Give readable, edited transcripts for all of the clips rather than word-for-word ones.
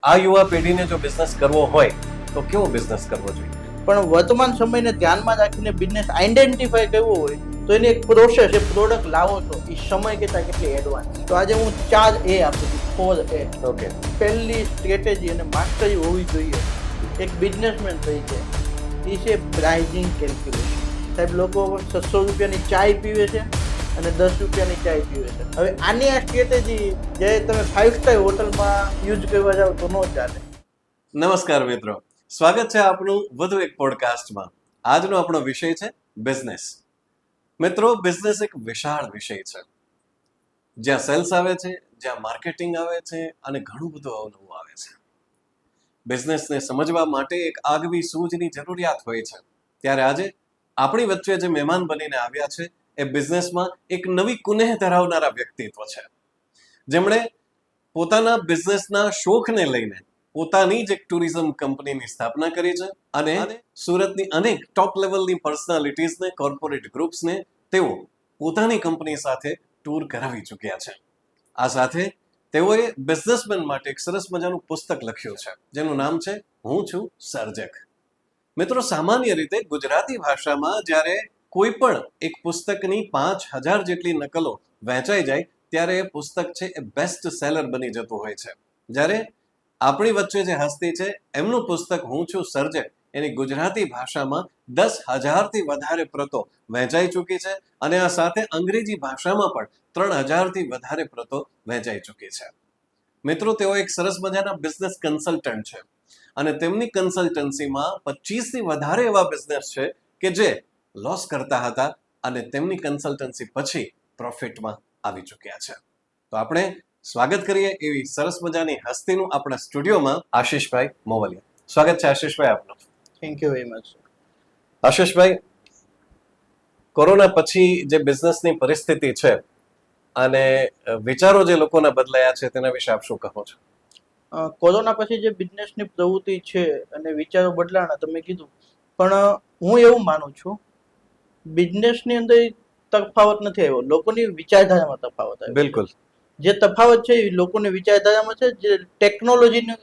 આ યુવા પેઢીને જો બિઝનેસ કરવો હોય તો કેવો બિઝનેસ કરવો જોઈએ? પણ વર્તમાન સમયને ધ્યાનમાં રાખીને બિઝનેસ આઈડેન્ટિફાઈ કરવો હોય તો એની એક પ્રોસેસ, એ પ્રોડક્ટ લાવો છો એ સમય કરતાં કેટલી એડવાન્સ. તો આજે હું 4A આપું છું, 4A. ઓકે, પહેલી સ્ટ્રેટેજી અને માસ્ટરી હોવી જોઈએ એક બિઝનેસમેન તરીકે, એ છે પ્રાઇઝિંગ કેલ્ક્યુલેશન. સાહેબ, લોકો 600 રૂપિયાની ચાય પીવે છે અને 10 રૂપિયાની ચાય પીવે છે. હવે આની આ સ્ટ્રેટેજી જે તમે 5 સ્ટાર હોટલમાં યુઝ કરવા જાઓ તો ન ચાલે. નમસ્કાર મિત્રો, સ્વાગત છે આપનું વધુ એક પોડકાસ્ટમાં. આજનો આપણો વિષય છે બિઝનેસ. મિત્રો, બિઝનેસ એક વિશાળ વિષય છે જ્યાં સેલ્સ આવે છે, જ્યાં માર્કેટિંગ આવે છે અને ઘણું બધું અવનવું આવે છે. બિઝનેસને સમજવા માટે એક આગવી સૂઝની જરૂરિયાત હોય છે. ત્યારે આજે આપણી વચ્ચે જે મહેમાન બનીને આવ્યા છે એ બિઝનેસમાં એક નવી કુનેહ ધરાવનારા વ્યક્તિત્વ છે, જેમણે પોતાના બિઝનેસના શોખને લઈને પોતાની જ એક ટુરિઝમ કંપનીની સ્થાપના કરી છે અને સુરતની અનેક ટોપ લેવલની પર્સનાલિટીઝને, કોર્પોરેટ ગ્રુપ્સને તેઓ પોતાની કંપની સાથે ટૂર કરાવી ચૂક્યા છે. આ સાથે તેઓએ બિઝનેસમેન માટે એક સરસ મજાનું પુસ્તક લખ્યું છે જેનું નામ છે હું છું સર્જક. મિત્રો, સામાન્ય રીતે ગુજરાતી ભાષામાં જ્યારે કોઈ પણ એક પુસ્તકની 5000 જેટલી નકલો વહેંચાઈ જાય ત્યારે એ પુસ્તક છે એ બેસ્ટ સેલર બની જતું હોય છે. જ્યારે આપણી વચ્ચે જે હસ્તી છે એમનું પુસ્તક હું છું સર્જક એની ગુજરાતી ભાષામાં 10,000થી વધારે પ્રતો વહેંચાઈ ચૂકી છે અને આ સાથે અંગ્રેજી ભાષામાં પણ 3000થી વધારે પ્રતો વહેંચાઈ ચૂકી છે. મિત્રો, તેઓ એક સરસ મજાના બિઝનેસ કન્સલ્ટન્ટ છે અને તેમની કન્સલ્ટન્સીમાં 25થી વધારે એવા બિઝનેસ છે કે જે લોસ કરતા હતા અને તેમની કન્સલ્ટન્સી પછી પ્રોફિટમાં આવી ચૂક્યા છે. તો આપણે સ્વાગત કરીએ એવી સરસ મજાની હસ્તીનું આપણા સ્ટુડિયોમાં આશીષભાઈ મોવલિયા. સ્વાગત છે આશીષભાઈ આપનું. Thank you very much. Ashishbhai, corona પછી જે બિઝનેસની પરિસ્થિતિ છે અને વિચારો જે લોકોના બદલાયા છે તેના વિશે આપ શું કહો છો? કોરોના પછી જે બિઝનેસની પ્રવૃત્તિ છે અને વિચારો બદલાણા તમે કીધું, પણ હું એવું માનું છું બિઝનેસની અંદર તફાવત નથી આવ્યો, લોકોની વિચારધારામાં તફાવત આવ્યો. બિલકુલ. જે તફાવત છે એ લોકોની વિચારધારામાં છે. જે ટેકનોલોજીનો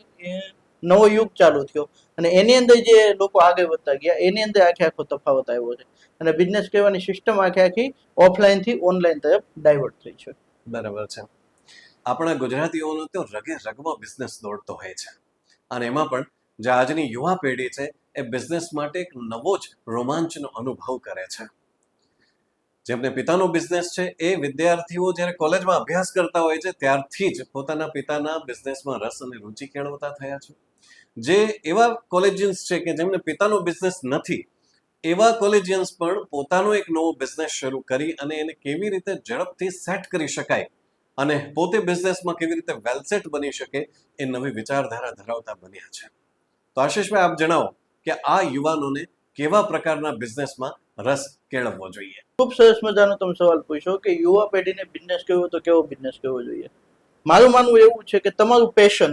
નવો યુગ ચાલુ થયો અને એની અંદર જે લોકો આગળ વધતા ગયા એની અંદર આખો તફાવત આવ્યો છે અને બિઝનેસ કહેવાની સિસ્ટમ આખી ઓફલાઈનથી ઓનલાઈન તરફ ડાયવર્ટ થઈ છે. બરાબર છે. આપણા ગુજરાતીઓનો તો રગે રગમાં બિઝનેસ દોડતો હોય છે અને એમાં પણ જે આજની યુવા પેઢી છે એ બિઝનેસ માટે એક નવો જ રોમાંચનો અનુભવ કરે છે. જેમને પિતાનો બિઝનેસ છે એ વિદ્યાર્થીઓ જ્યારે કોલેજમાં અભ્યાસ કરતા હોય છે ત્યારથી જ પોતાના પિતાના બિઝનેસમાં રસ અને રુચિ કેળવતા થયા છે. જે એવા કોલેજિયન્સ છે કે જેમને પિતાનો બિઝનેસ નથી, એવા કોલેજિયન્સ પણ પોતાનો એક નવો બિઝનેસ શરૂ કરી અને એને કેવી રીતે ઝડપથી સેટ કરી શકાય અને પોતે બિઝનેસમાં કેવી રીતે વેલસેટ બની શકે એ નવી વિચારધારા ધરાવતા બન્યા છે. તો આશીષભાઈ, આપ જણાવો કે આ યુવાનોને કેવા પ્રકારના બિઝનેસમાં રસ કેળવવો જોઈએ? ખૂબ સરસ મજાનો તમે સવાલ પૂછ્યો કે યુવા પેઢીને બિઝનેસ કરવો તો કેવો બિઝનેસ કરવો જોઈએ. મારું માનવું એવું છે કે તમારું પેશન,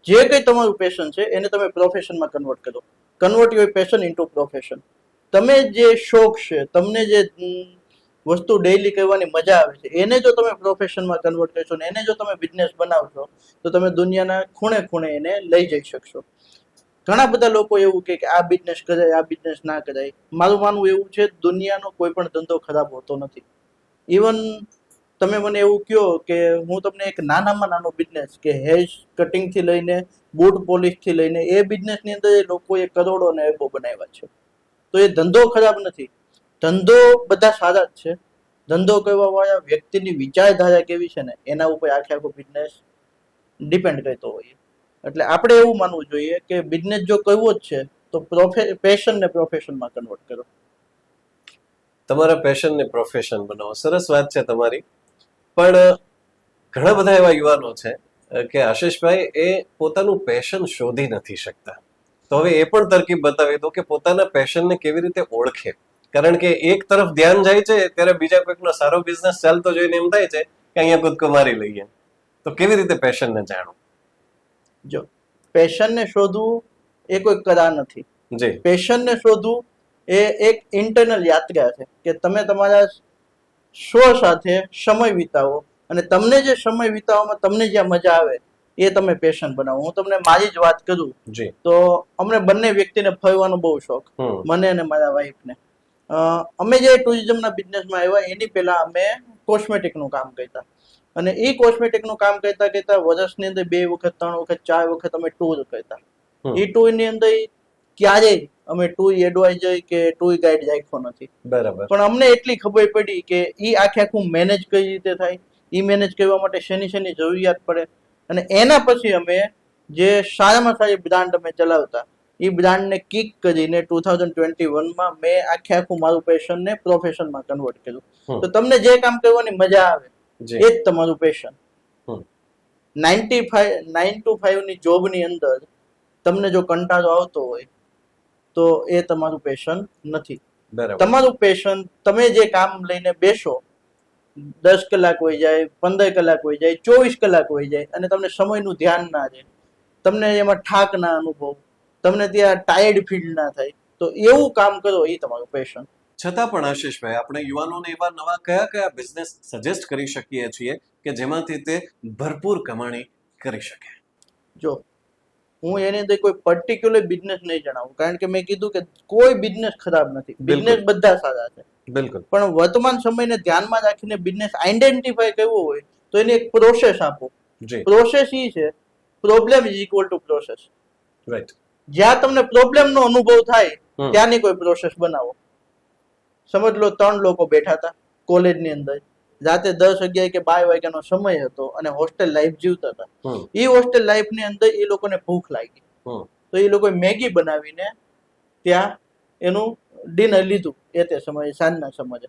જે કંઈ તમારું પેશન છે એને તમે પ્રોફેશનમાં કન્વર્ટ કરો. Convert your passion into profession. તમે જે શોખ છે, તમને જે વસ્તુ ડેઈલી કરવાની મજા આવે છે એને જો તમે પ્રોફેશનમાં કન્વર્ટ કરશો ને એને જો તમે બિઝનેસ બનાવશો તો તમે દુનિયાના ખૂણે ખૂણે એને લઈ જઈ શકશો. ઘણા બધા લોકો એવું કે આ બિઝનેસ કરાય, આ બિઝનેસ ના કરાય. મારું માનવું એવું છે દુનિયાનો કોઈ પણ ધંધો ખરાબ હોતો નથી. ઇવન તમે મને એવું કહો કે હું તમને એક નાનામાં નાનો બિઝનેસ કે હેર કટિંગથી લઈને બૂટ પોલિશથી લઈને એ બિઝનેસની અંદર એ લોકોએ કરોડો અને અરબો બનાવ્યા છે. તો એ ધંધો ખરાબ નથી. ધંધો બધા સારા જ છે. ધંધો કરવા વાળા વ્યક્તિની વિચારધારા કેવી છે ને એના ઉપર આખો બિઝનેસ ડિપેન્ડ કરતો હોય. એટલે આપણે એવું માનવું જોઈએ કે બિઝનેસ જો કરવો જ છે તો પેશન ને પ્રોફેશનમાં કન્વર્ટ કરો. તમારા પેશનને પ્રોફેશન બનાવો. સરસ વાત છે તમારી. પણ ઘણા બધા એવા યુવાનો છે કે આશીષભાઈ એ પોતાનું પેશન શોધી નથી શકતા. તો હવે એ પણ તરકીબ બતાવી દો કે પોતાના પેશનને કેવી રીતે ઓળખે. કારણ કે એક તરફ ધ્યાન જાય છે ત્યારે બીજા કોઈકનો સારો બિઝનેસ ચાલતો જોઈને એમ થાય છે કે અહીંયા કૂદકો મારી લઈએ. તો કેવી રીતે પેશનને જાણો? જો પેશનને શોધવું એ કોઈ કલા નથી. જી. પેશનને શોધવું એ એક ઇન્ટરનલ યાત્રા છે કે તમે તમારા સ્વ સાથે સમય વિતાવો અને તમને જે સમય વિતાવવામાં તમને જ્યાં મજા આવે એ તમે પેશન બનાવો. હું તમને મારી જ વાત કરું જી. તો અમને બંને વ્યક્તિને ફરવાનો બહુ શોખ, મને અને મારા વાઈફને. અમે જે ટુરિઝમના બિઝનેસમાં આવ્યા એની પહેલા અમે કોસ્મેટિકનું કામ કરતા, અને એ કોસ્મેટિકનું કામ કરતા કરતા વર્ષની અંદર 2 વખત 3 વખત 4 વખત અમે ટૂર કરતા. એ ટૂરની અંદર ક્યારેય અમે ટૂર એડવાઇઝર કે ટૂર ગાઈડ રાખ્યો નથી. બરાબર. પણ અમને એટલી ખબર પડી કે ઈ આખું મેનેજ કઈ રીતે થાય, ઈ મેનેજ કરવા માટે શેની જરૂરિયાત પડે, અને એના પછી અમે જે સારામાં સારી બ્રાન્ડ અમે ચલાવતા, એ બ્રાન્ડને કિક કરીને 2021માં મેં આખું મારું પેશનને પ્રોફેશનમાં કન્વર્ટ કર્યું. તો તમને જે કામ કરવાની મજા આવે એ જ તમારું પેશન. 9 to 5 ની જોબની અંદર તમને જો કંટાળો આવતો હોય તો એ તમારું પેશન નથી. તમારું પેશન, તમે જે કામ લઈને બેસો, 10 કલાક હોઈ જાય, 15 કલાક હોઈ જાય, 24 કલાક હોઈ જાય, અને તમને સમયનું ધ્યાન ના રહે, તમને એમાં થાક ના અનુભવ, તમને ત્યાં ટાયર્ડ ફીલ ના થાય, તો એવું કામ કરો, એ તમારું પેશન. છતાં પણ આશીષભાઈ, આપણે યુવાનોને એવા નવા કયા બિઝનેસ સજેસ્ટ કરી શકીએ છીએ કે જેમાંથી તે ભરપૂર કમાણી કરી શકે? જો હું એની અંદર કોઈ પર્ટિક્યુલર બિઝનેસ નહીં જણાવું, કારણ કે મેં કીધું કે કોઈ બિઝનેસ ખરાબ નથી, બિઝનેસ બધા સારા છે. બિલકુલ. પણ વર્તમાન સમયને ધ્યાનમાં રાખીને બિઝનેસ આઈડેન્ટિફાઈ કરવો હોય તો એની એક પ્રોસેસ આપો. પ્રોસેસ ઈ છે, problem is equal to process. Right. જ્યાં તમને પ્રોબ્લેમનો અનુભવ થાય ત્યાંની કોઈ પ્રોસેસ બનાવો. સમજ લો 3 લોકો બેઠા હતા કોલેજની અંદર, રાતે 10-11 કે 12 વાગ્યાનો સમય હતો અને હોસ્ટેલ લાઈફ જીવતા હતા. એ હોસ્ટેલ લાઈફની અંદર એ લોકોને ભૂખ લાગી, તો એ લોકોએ મેગી બનાવીને ત્યાં એનું ડિનર લીધું. એ તે સમયે સાંજના સમયે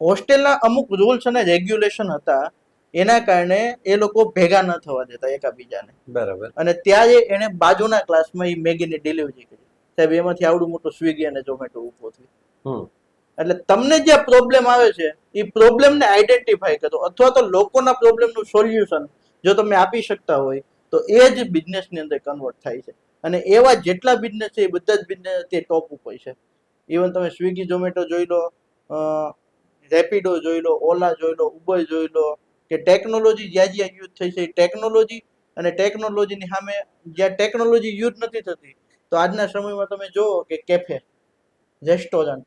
હોસ્ટેલના અમુક રૂલ્સ અને રેગ્યુલેશન હતા, એના કારણે એ લોકો ભેગા ન થવા દેતા એકાબીજાને. બરાબર. અને ત્યારે એને બાજુના ક્લાસમાં એ મેગીની ડિલિવરી કરી. સાહેબ, એમાંથી આવડું મોટું સ્વિગી અને ઝોમેટો ઊભો થયું. એટલે તમને જે પ્રોબ્લેમ આવે છે એ પ્રોબ્લેમને આઈડેન્ટિફાઈ કરો, અથવા તો લોકોના પ્રોબ્લેમનું સોલ્યુશન જો તમે આપી શકતા હોય તો એ જ બિઝનેસની અંદર કન્વર્ટ થાય છે. અને એવા જેટલા બિઝનેસ છે એ બધા જ બિઝનેસ તે ટોપ ઉપર છે. ઇવન તમે સ્વિગી ઝોમેટો જોઈ લો, રેપિડો જોઈ લો, ઓલા જોઈ લો, ઉબર જોઈ લો, કે ટેકનોલોજી જ્યાં જ્યાં યુઝ થઈ છે એ ટેકનોલોજી, અને ટેકનોલોજીની સામે જ્યાં ટેકનોલોજી યુઝ નથી થતી, તો આજના સમયમાં તમે જુઓ કે કેફે, રેસ્ટોરન્ટ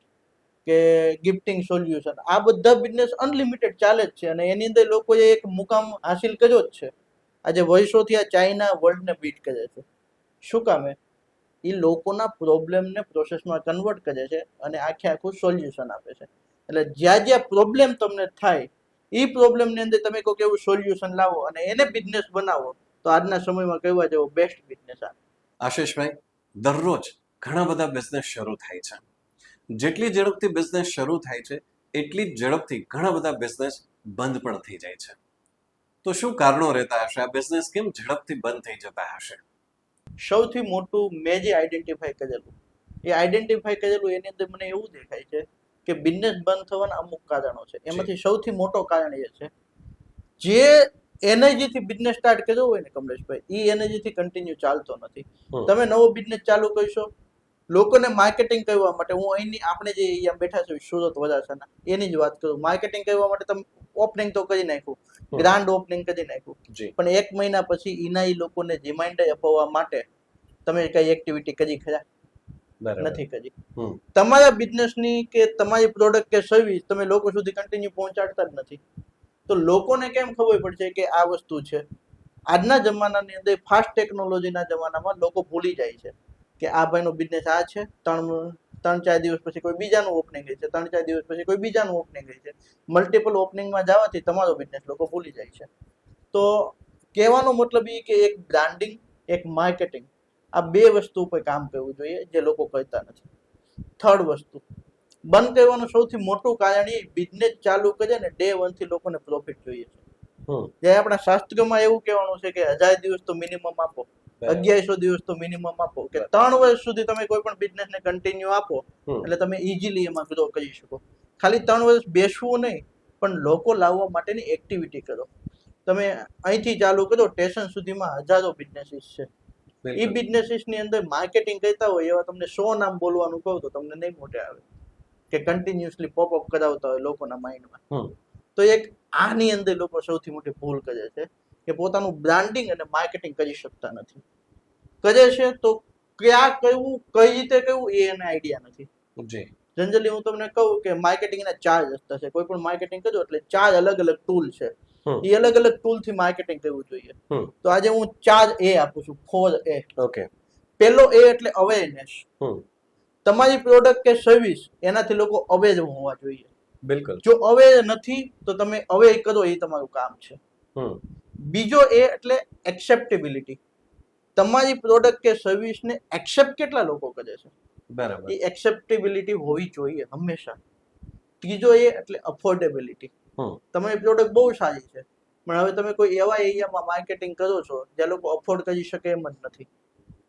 કે ગિફ્ટિંગ સોલ્યુશન, આ બધા બિઝનેસ અનલિમિટેડ ચાલે જ છે. અને એની અંદર લોકોએ એક મુકામ હાસિલ કર્યો જ છે. આજે વર્ષોથી આ ચાઇના વર્લ્ડને બીટ કરે છે. શું કામે? એ લોકોના પ્રોબ્લેમને પ્રોસેસમાં કન્વર્ટ કરે છે અને આખું સોલ્યુશન આપે છે. એટલે જ્યાં જ્યાં પ્રોબ્લેમ તમને થાય એ પ્રોબ્લેમની અંદર તમે કોઈ એવું સોલ્યુશન લાવો અને એને બિઝનેસ બનાવો, તો આજના સમયમાં કહેવા જેવો બેસ્ટ બિઝનેસ આ. આશીષભાઈ, દરરોજ ઘણા બધા બિઝનેસ શરૂ થાય છે. જેટલી ઝડપથી બિઝનેસ શરૂ થાય છે એટલી જ ઝડપથી ઘણા બધા બિઝનેસ બંધ પણ થઈ જાય છે. તો શું કારણો રહેતા હશે? આ બિઝનેસ કેમ ઝડપથી બંધ થઈ જતા હશે? સૌથી મોટું મેં જે આઈડેન્ટિફાઈ કરેલું, એ આઈડેન્ટિફાઈ કરેલું એની અંદર મને એવું દેખાય છે કે બિઝનેસ બંધ થવાના અમુક કારણો છે. એમાંથી સૌથી મોટો કારણ એ છે, જે એનર્જીથી બિઝનેસ સ્ટાર્ટ કર્યો હોય ને કમલેશભાઈ, એ એનર્જીથી કન્ટિન્યુ ચાલતો નથી. તમે નવો બિઝનેસ ચાલુ કરશો, લોકોને માર્કેટિંગ કરવા માટે, હું અહીંની આપણે જે અહીંયા બેઠા છે સુરત વરાછાના, એની જ વાત કરું, માર્કેટિંગ કરવા માટે તમે ઓપનિંગ તો કરી નાખ્યું, ગ્રાન્ડ ઓપનિંગ કરી નાખ્યું, પણ 1 મહિના પછી એના એ લોકોને રિમાઇન્ડર અપાવવા માટે તમે કઈ એક્ટિવિટી કરી ખરા? નથી કરી. તમારા બિઝનેસની કે તમારી પ્રોડક્ટ કે સર્વિસ તમે લોકો સુધી કન્ટિન્યુ પહોંચાડતા જ નથી, તો લોકોને કેમ ખબર પડશે કે આ વસ્તુ છે? આજના જમાનાની અંદર ફાસ્ટ ટેકનોલોજીના જમાનામાં લોકો ભૂલી જાય છે કે આ ભાઈનો બિઝનેસ આ છે, 3-4 દિવસ પછી કોઈ બીજાનું ઓપનિંગ હોય છે, 3-4 દિવસ પછી કોઈ બીજાનું ઓપનિંગ હોય છે. મલ્ટિપલ ઓપનિંગમાં જવાથી તમારો બિઝનેસ લોકો ભૂલી જાય છે. તો કહેવાનો મતલબ એ કે એક બ્રાન્ડિંગ, એક માર્કેટિંગ, આ 2 વસ્તુ ઉપર કામ કરવું જોઈએ, જે લોકો કરતા નથી. થર્ડ વસ્તુ, બંધ કરવાનું સૌથી મોટું કારણ એ, બિઝનેસ ચાલુ કરે ને ડે 1 થી લોકોને પ્રોફિટ જોઈએ છે. જે આપણા શાસ્ત્રમાં એવું કહેવાનું છે કે 1000 દિવસ તો મિનિમમ આપો, 1100 દિવસ તો મિનિમમ આપો, કે 3 વર્ષ સુધી તમે કોઈ પણ બિઝનેસને કન્ટિન્યુ આપો એટલે તમે ઇઝીલી એમાં ગ્રો કરી શકો. ખાલી 3 વર્ષ બેસવું નહીં, પણ લોકો લાવવા માટેની એક્ટિવિટી કરો. તમે અહીંથી ચાલુ કરો, સ્ટેશન સુધીમાં હજારો બિઝનેસીસ છે. એ બિઝનેસીસની અંદર માર્કેટિંગ કરતા હોય એવા તમને 100 નામ બોલવાનું કહું તો તમને નહીં મોઢે આવે, કે કન્ટિન્યુઅસલી પોપઅપ કરાવતા હોય લોકોના માઇન્ડમાં. તો એક આની અંદર લોકો સૌથી મોટી ભૂલ કરે છે કે પોતાનું બ્રાન્ડિંગ અને માર્કેટિંગ કરી શકતા નથી. કરે છે તો ક્યાં કરવું, કઈ રીતે કરવું એ એને આઈડિયા નથી. જી જનરલી હું તમને કહું કે માર્કેટિંગના 4 રસ્તા છે. કોઈ પણ માર્કેટિંગ કરજો એટલે 4 અલગ અલગ ટૂલ છે. એ અલગ અલગ ટૂલ થી માર્કેટિંગ કરવું જોઈએ. તો આજે હું 4 A આપું છું, 4A. ઓકે. પહેલો A એટલે અવેરનેસ. તમારી પ્રોડક્ટ કે સર્વિસ એનાથી લોકો અવેર હોવા જોઈએ. બિલકુલ. જો અવેર નથી તો તમે અવેર કરો એ તમારું કામ છે. બીજો A એટલે એક્સેપ્ટેબિલિટી. તમારી પ્રોડક્ટ કે સર્વિસ ને એક્સેપ્ટ કેટલા લોકો કરે છે, બરાબર. એ એક્સેપ્ટેબિલિટી હોવી જોઈએ હંમેશા. ત્રીજો A એટલે અફોર્ડેબિલિટી. તમારી પ્રોડક્ટ બહુ સારી છે પણ હવે તમે કોઈ એવા એરિયામાં માર્કેટિંગ કરો છો જ્યાં લોકો અફોર્ડ કરી શકે એમ જ નથી.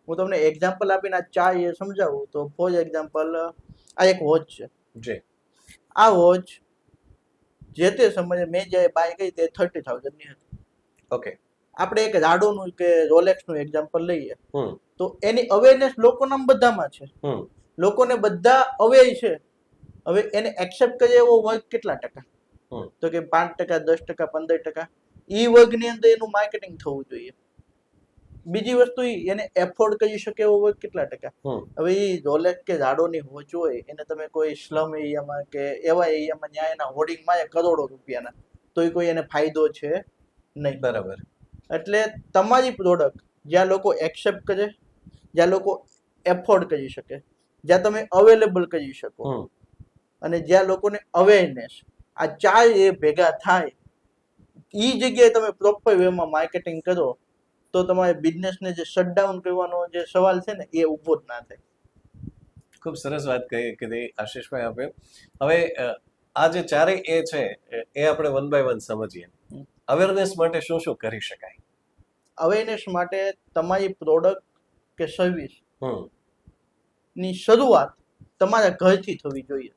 હું તમને એક્ઝામ્પલ આપીને આ 4 A સમજાવું તો ફોર એક્ઝામ્પલ આ એક વોચ છે. જી. આ વોચ જે તે સમયે મેં જ્યારે બાય કરી તે 30,000 ની હતી. ઓકે. આપણે એક રાડોનું કે રોલેક્સનું એક્ઝામ્પલ લઈએ તો એની અવેરનેસ લોકોના બધામાં છે. લોકોને બધા અવેર છે. હવે એને એક્સેપ્ટ કરે એવો વર્ગ કેટલા ટકા? તો કે 5%, 10%, 15%. ઈ વર્ગની અંદર એનું માર્કેટિંગ થવું જોઈએ. બીજી વસ્તુ એને એફોર્ડ કરી શકે એવો વર્ગ કેટલા ટકા? હવે એ રોલેક્સ કે રાડોની વોચ હોય એને તમે કોઈ સ્લમ એરિયામાં કે એવા એરિયામાં જ્યાં એના હોર્ડિંગમાં કરોડો રૂપિયાના, તો એ કોઈ એને ફાયદો છે નહીં. બરાબર. એટલે તમારી પ્રોડક્ટ જ્યાં લોકો એક્સેપ્ટ કરે, જ્યાં લોકો એફોર્ડ કરી શકે, જ્યાં તમે અવેલેબલ કરી શકો અને જ્યાં લોકોને અવેરનેસ, આ 4 એ ભેગા થાય એ જગ્યાએ તમે પ્રોપર વેમાં માર્કેટિંગ કરો તો તમારે બિઝનેસને જે શટડાઉન કરવાનો જે સવાલ છે ને એ ઊભો જ ના થાય. ખૂબ સરસ વાત કીધી આશીષભાઈ આપે. હવે આ જે 4 A છે એ આપણે વન બાય વન સમજીએ. અવેરનેસ માટે શું શું કરી શકાય? અવેરનેસ માટે તમારી પ્રોડક્ટ કે સર્વિસ ની શરૂઆત તમારા ઘરથી થવી જોઈએ.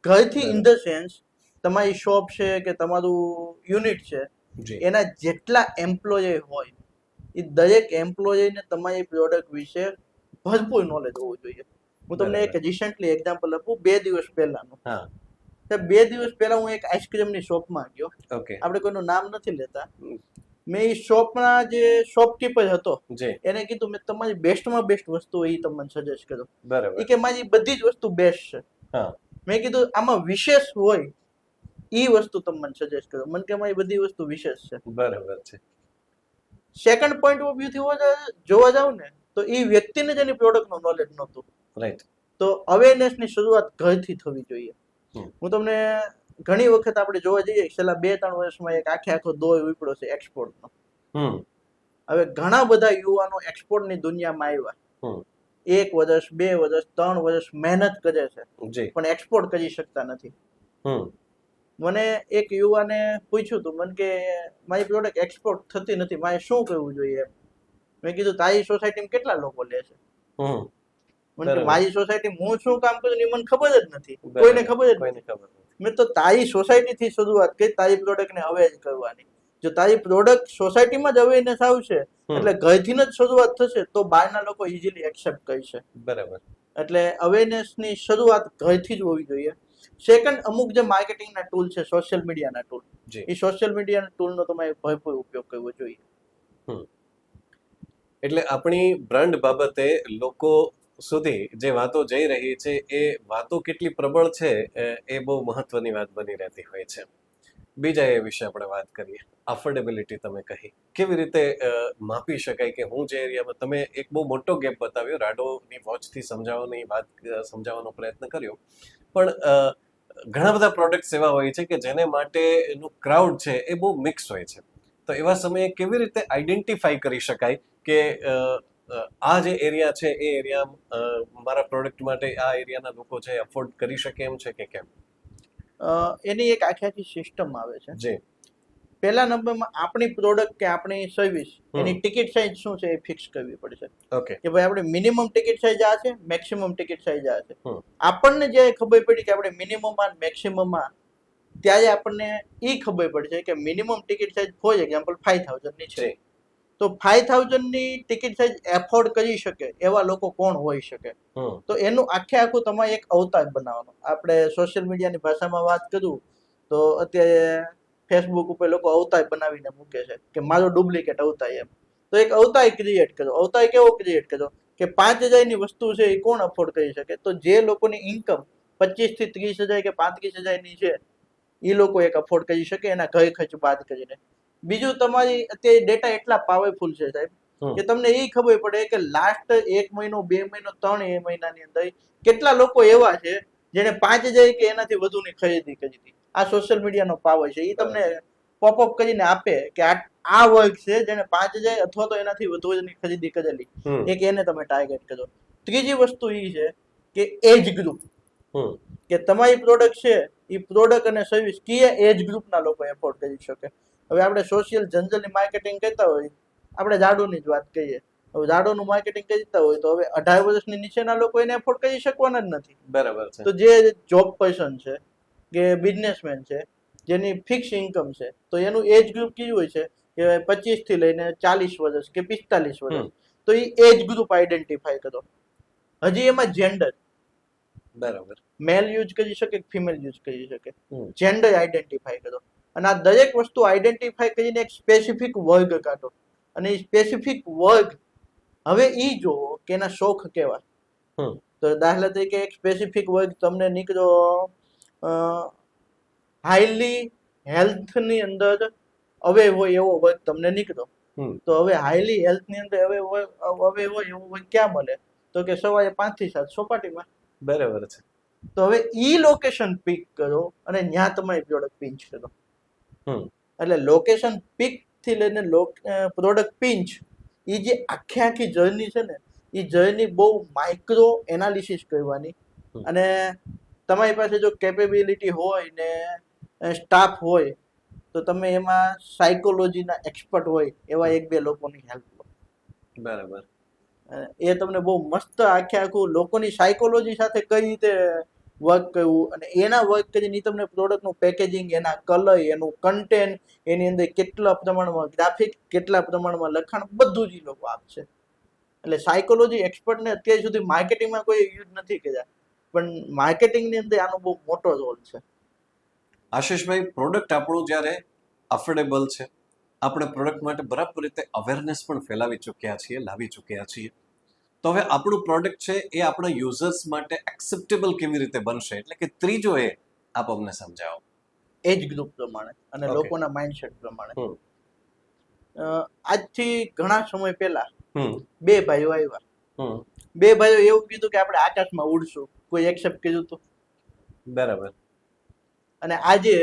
ઘરથી ઇન ધ સેન્સ તમારી શોપ છે કે તમારું યુનિટ છે, એના જેટલા એમ્પ્લોય હોય એ દરેક એમ્પ્લોયને તમારી પ્રોડક્ટ વિશે ભરપૂર નોલેજ હોવું જોઈએ. હું તમને એક રિસેન્ટલી એક્ઝામ્પલ આપું. 2 દિવસ પહેલાનું. 2 દિવસ પહેલા હું એક આઈસ્ક્રીમની શોપમાં ગયો. આપણે કોઈનું નામ નથી લેતા. મેં એ શોપના જે શોપકીપર હતો એને કીધું મેં તમારી બેસ્ટમાં બેસ્ટ વસ્તુ એ તમને સજેસ્ટ કરો. એ કે મારી બધી જ વસ્તુ બેસ્ટ છે. મેં કીધું આમાં વિશેષ હોય એ વસ્તુ તમને સજેસ્ટ કરો. મને કે મારી બધી વસ્તુ વિશેષ છે. બરાબર છે. સેકન્ડ પોઈન્ટ ઓફ વ્યૂ થી જોવા જાવ ને તો એ વ્યક્તિને જ એની પ્રોડક્ટનું નોલેજ નહોતું. રાઈટ. તો અવેરનેસની શરૂઆત ઘરથી થવી જોઈએ. હું તમને ઘણી વખત આપણે જોવા જઈએ છેલ્લા 2-3 વર્ષમાં એક આખો દોર ઉપડ્યો છે એક્સપોર્ટનો. હવે ઘણા બધા યુવાનો એક્સપોર્ટની દુનિયામાં આવ્યા. 1 વર્ષ, 2 વર્ષ, 3 વર્ષ મહેનત કરે છે પણ એક્સપોર્ટ કરી શકતા નથી. મને એક યુવાને પૂછ્યું હતું, મને કે મારી પ્રોડક્ટ એક્સપોર્ટ થતી નથી, મારે શું કરવું જોઈએ? મેં કીધું તારી સોસાયટીમાં કેટલા લોકો લે છે? મને કે મારી સોસાયટી હું શું કામ કરું એ મને ખબર જ નથી, કોઈને ખબર જ નથી. મેં તો તારી સોસાયટીથી શરૂઆત કરી તારી પ્રોડક્ટને અવેર કરવાની. જો તારી પ્રોડક્ટ સોસાયટીમાં જ અવેરનેસ આવશે એટલે ઘરથી જ શરૂઆત થશે તો બહારના લોકો ઇઝીલી એક્સેપ્ટ કરશે. બરાબર. એટલે અવેરનેસની શરૂઆત ઘરથી જ હોવી જોઈએ. સેકન્ડ, અમુક જે માર્કેટિંગના ટૂલ છે, સોશિયલ મીડિયાના ટૂલ, એ સોશિયલ મીડિયાના ટૂલનો તમારે ભરપૂર ઉપયોગ કરવો જોઈએ. એટલે આપણી બ્રાન્ડ બાબતે લોકો સુધી જે વાતો જઈ રહી છે એ વાતો કેટલી પ્રબળ છે એ બહુ મહત્વની વાત બની રહેતી હોય છે. બીજા એ વિશે આપણે વાત કરીએ. અફોર્ડેબિલિટી તમે કહી, કેવી રીતે માપી શકાય કે હું જે એરિયામાં, તમે એક બહુ મોટો ગેપ બતાવ્યો, રાડોની વોચથી સમજાવવાની વાત સમજાવવાનો પ્રયત્ન કર્યો, પણ ઘણા બધા પ્રોડક્ટ્સ એવા હોય છે કે જેને માટેનું ક્રાઉડ છે એ બહુ મિક્સ હોય છે. તો એવા સમયે કેવી રીતે આઈડેન્ટિફાઈ કરી શકાય કે આ જે એરિયા છે એ એરિયા મારા પ્રોડક્ટ માટે આ એરિયાના લોકો છે અફોર્ડ કરી શકે એમ છે કે કેમ? એની એક આખી સિસ્ટમ આવે છે. જી. પહેલા નંબરમાં આપણી પ્રોડક્ટ કે આપણી સર્વિસ એની ટિકિટ સાઇઝ શું છે એ ફિક્સ કરવી પડશે. ઓકે. કે ભાઈ આપણે મિનિમમ ટિકિટ સાઇઝ આ છે, મેક્સિમમ ટિકિટ સાઇઝ આ છે. આપણને જે ખબર પડી કે આપણે મિનિમમમાં મેક્સિમમમાં, ત્યારે આપણને એ ખબર પડશે કે minimum ticket size for example 5,000 ની છે. તો 5,000 ની ટિકિટ સાઇઝ એફોર્ડ કરી શકે એવા લોકો કોણ હોઈ શકે? તો એનું આખું તમારે એક અવતાર બનાવવાનો. આપણે સોશિયલ મીડિયાની ભાષામાં વાત કરું તો અત્યારે ફેસબુક ઉપર લોકો અવતાર બનાવીને મૂકે છે કે મારો ડુપ્લિકેટ અવતાર એમ. તો એક અવતાર ક્રિએટ કરો. અવતાર કેવો ક્રિએટ કરો કે 5,000 ની વસ્તુ છે એ કોણ અફોર્ડ કરી શકે? તો જે લોકોની ઇન્કમ 25 થી 30,000 કે 35,000 ની છે એ લોકો એક અફોર્ડ કરી શકે એના ઘર ખર્ચ બાદ કરીને. બીજું, તમારી અત્યારે ડેટા એટલા પાવરફુલ છે સાહેબ કે તમને એ ખબર પડે કે લાસ્ટ 1 મહિનો 2 મહિનો 3 મહિનાની અંદર કેટલા લોકો એવા છે જેને 5,000 કે એનાથી વધુની ખરીદી કરી હતી. આ સોશિયલ મીડિયાનો પાવર છે. એ તમને પોપઅપ કરીને આપે કે આ વર્ગ છે જેને 5,000 અથવા તો એનાથી વધુની ખરીદી કરેલી. એક એને તમે ટાર્ગેટ કરો. ત્રીજી વસ્તુ એ છે કે એજ ગ્રુપ, કે તમારી પ્રોડક્ટ છે એ પ્રોડક્ટ અને સર્વિસ કયા એજ ગ્રુપના લોકો એફોર્ડ કરી શકે. હવે આપણે સોશિયલ જનરલી માર્કેટિંગ કરતા હોય, આપણે ઝાડુની જ વાત કરીએ. હવે ઝાડુનું માર્કેટિંગ કરતા હોય તો હવે 18 વર્ષની નીચેના લોકો એને એફોર્ડ કરી શકવાના જ નથી. બરાબર છે. તો જે જોબ પર્સન છે કે બિઝનેસમેન છે જેની ફિક્સ ઇન્કમ છે તો એનું એજ ગ્રુપ કેવું હોય છે કે 25 થી લઈને 40 વર્ષ કે 45 વર્ષ. તો એ એજ ગ્રુપ આઈડેન્ટિફાઈ કરો. હજી એમાં જેન્ડર, બરાબર, મેલ યુઝ કરી શકે ફિમેલ યુઝ કરી શકે. જેન્ડર આઈડેન્ટિફાઈ કરો અને આ દરેક વસ્તુ આઈડેન્ટિફાઈ કરીને એક સ્પેસિફિક વર્ગ કાઢો. અને એ સ્પેસિફિક વર્ગ હવે ઈ જોવો કે એના શોખ કેવા. તો દાખલા તરીકે એક સ્પેસિફિક વર્ગ તમને નીકળ્યો હાઈલી હેલ્થની અંદર અવે હોય એવો વર્ગ તમને નીકળ્યો. તો હવે હાઈલી હેલ્થની અંદર હવે હોય એવો વર્ગ ક્યાં મળે? તો કે સવારે 5 થી 7 સોપાટીમાં. બરાબર છે. તો હવે ઈ લોકેશન પિક કરો અને ત્યાં તમારી પ્રોડક્ટ પિંચ કરો. એટલે લોકેશન પિક થી લઈને પ્રોડક્ટ પિંચ, એ જે આખી જર્ની છે ને એ જર્ની બહુ માઇક્રો એનાલિસિસ કરવાની. અને તમારી પાસે જો કેપેબિલિટી હોય ને સ્ટાફ હોય તો તમે એમાં સાયકોલોજીના એક્સપર્ટ હોય એવા 1-2 લોકોની હેલ્પ લો. બરાબર. એ તમને બહુ મસ્ત આખું લોકોની સાયકોલોજી સાથે કઈ રીતે વર્ક કરવું અને એના વર્ક કરીને તમને પ્રોડક્ટનું પેકેજિંગ, એના કલર, એનું કન્ટેન્ટ, એની અંદર કેટલા પ્રમાણમાં ગ્રાફિક, કેટલા પ્રમાણમાં લખાણ, બધું જ લોકો આપશે. એટલે સાયકોલોજી એક્સપર્ટને અત્યાર સુધી માર્કેટિંગમાં કોઈ યુઝ નથી કર્યા, પણ માર્કેટિંગની અંદર આનો બહુ મોટો રોલ છે. આશીષભાઈ, પ્રોડક્ટ આપણું જ્યારે અફોર્ડેબલ છે, આપણે પ્રોડક્ટ માટે બરાબર રીતે અવેરનેસ પણ ફેલાવી ચૂક્યા છીએ, લાવી ચૂક્યા છીએ, તો હવે આપણું પ્રોડક્ટ છે એ આપણા યુઝર્સ માટે એક્સેપ્ટેબલ કેવી રીતે બનશે? એટલે કે ત્રીજો એ આપ અમને સમજાવો. એજ ગ્રુપ પ્રમાણે અને લોકોના માઇન્ડસેટ પ્રમાણે. આજથી ઘણા સમય પહેલા 2 ભાઈઓ આવ્યા. 2 ભાઈઓ એવું કીધું કે આપણે આકાશમાં ઉડશું. કોઈ એક્સેપ્ટ કર્યું હતું? બરાબર. અને આજે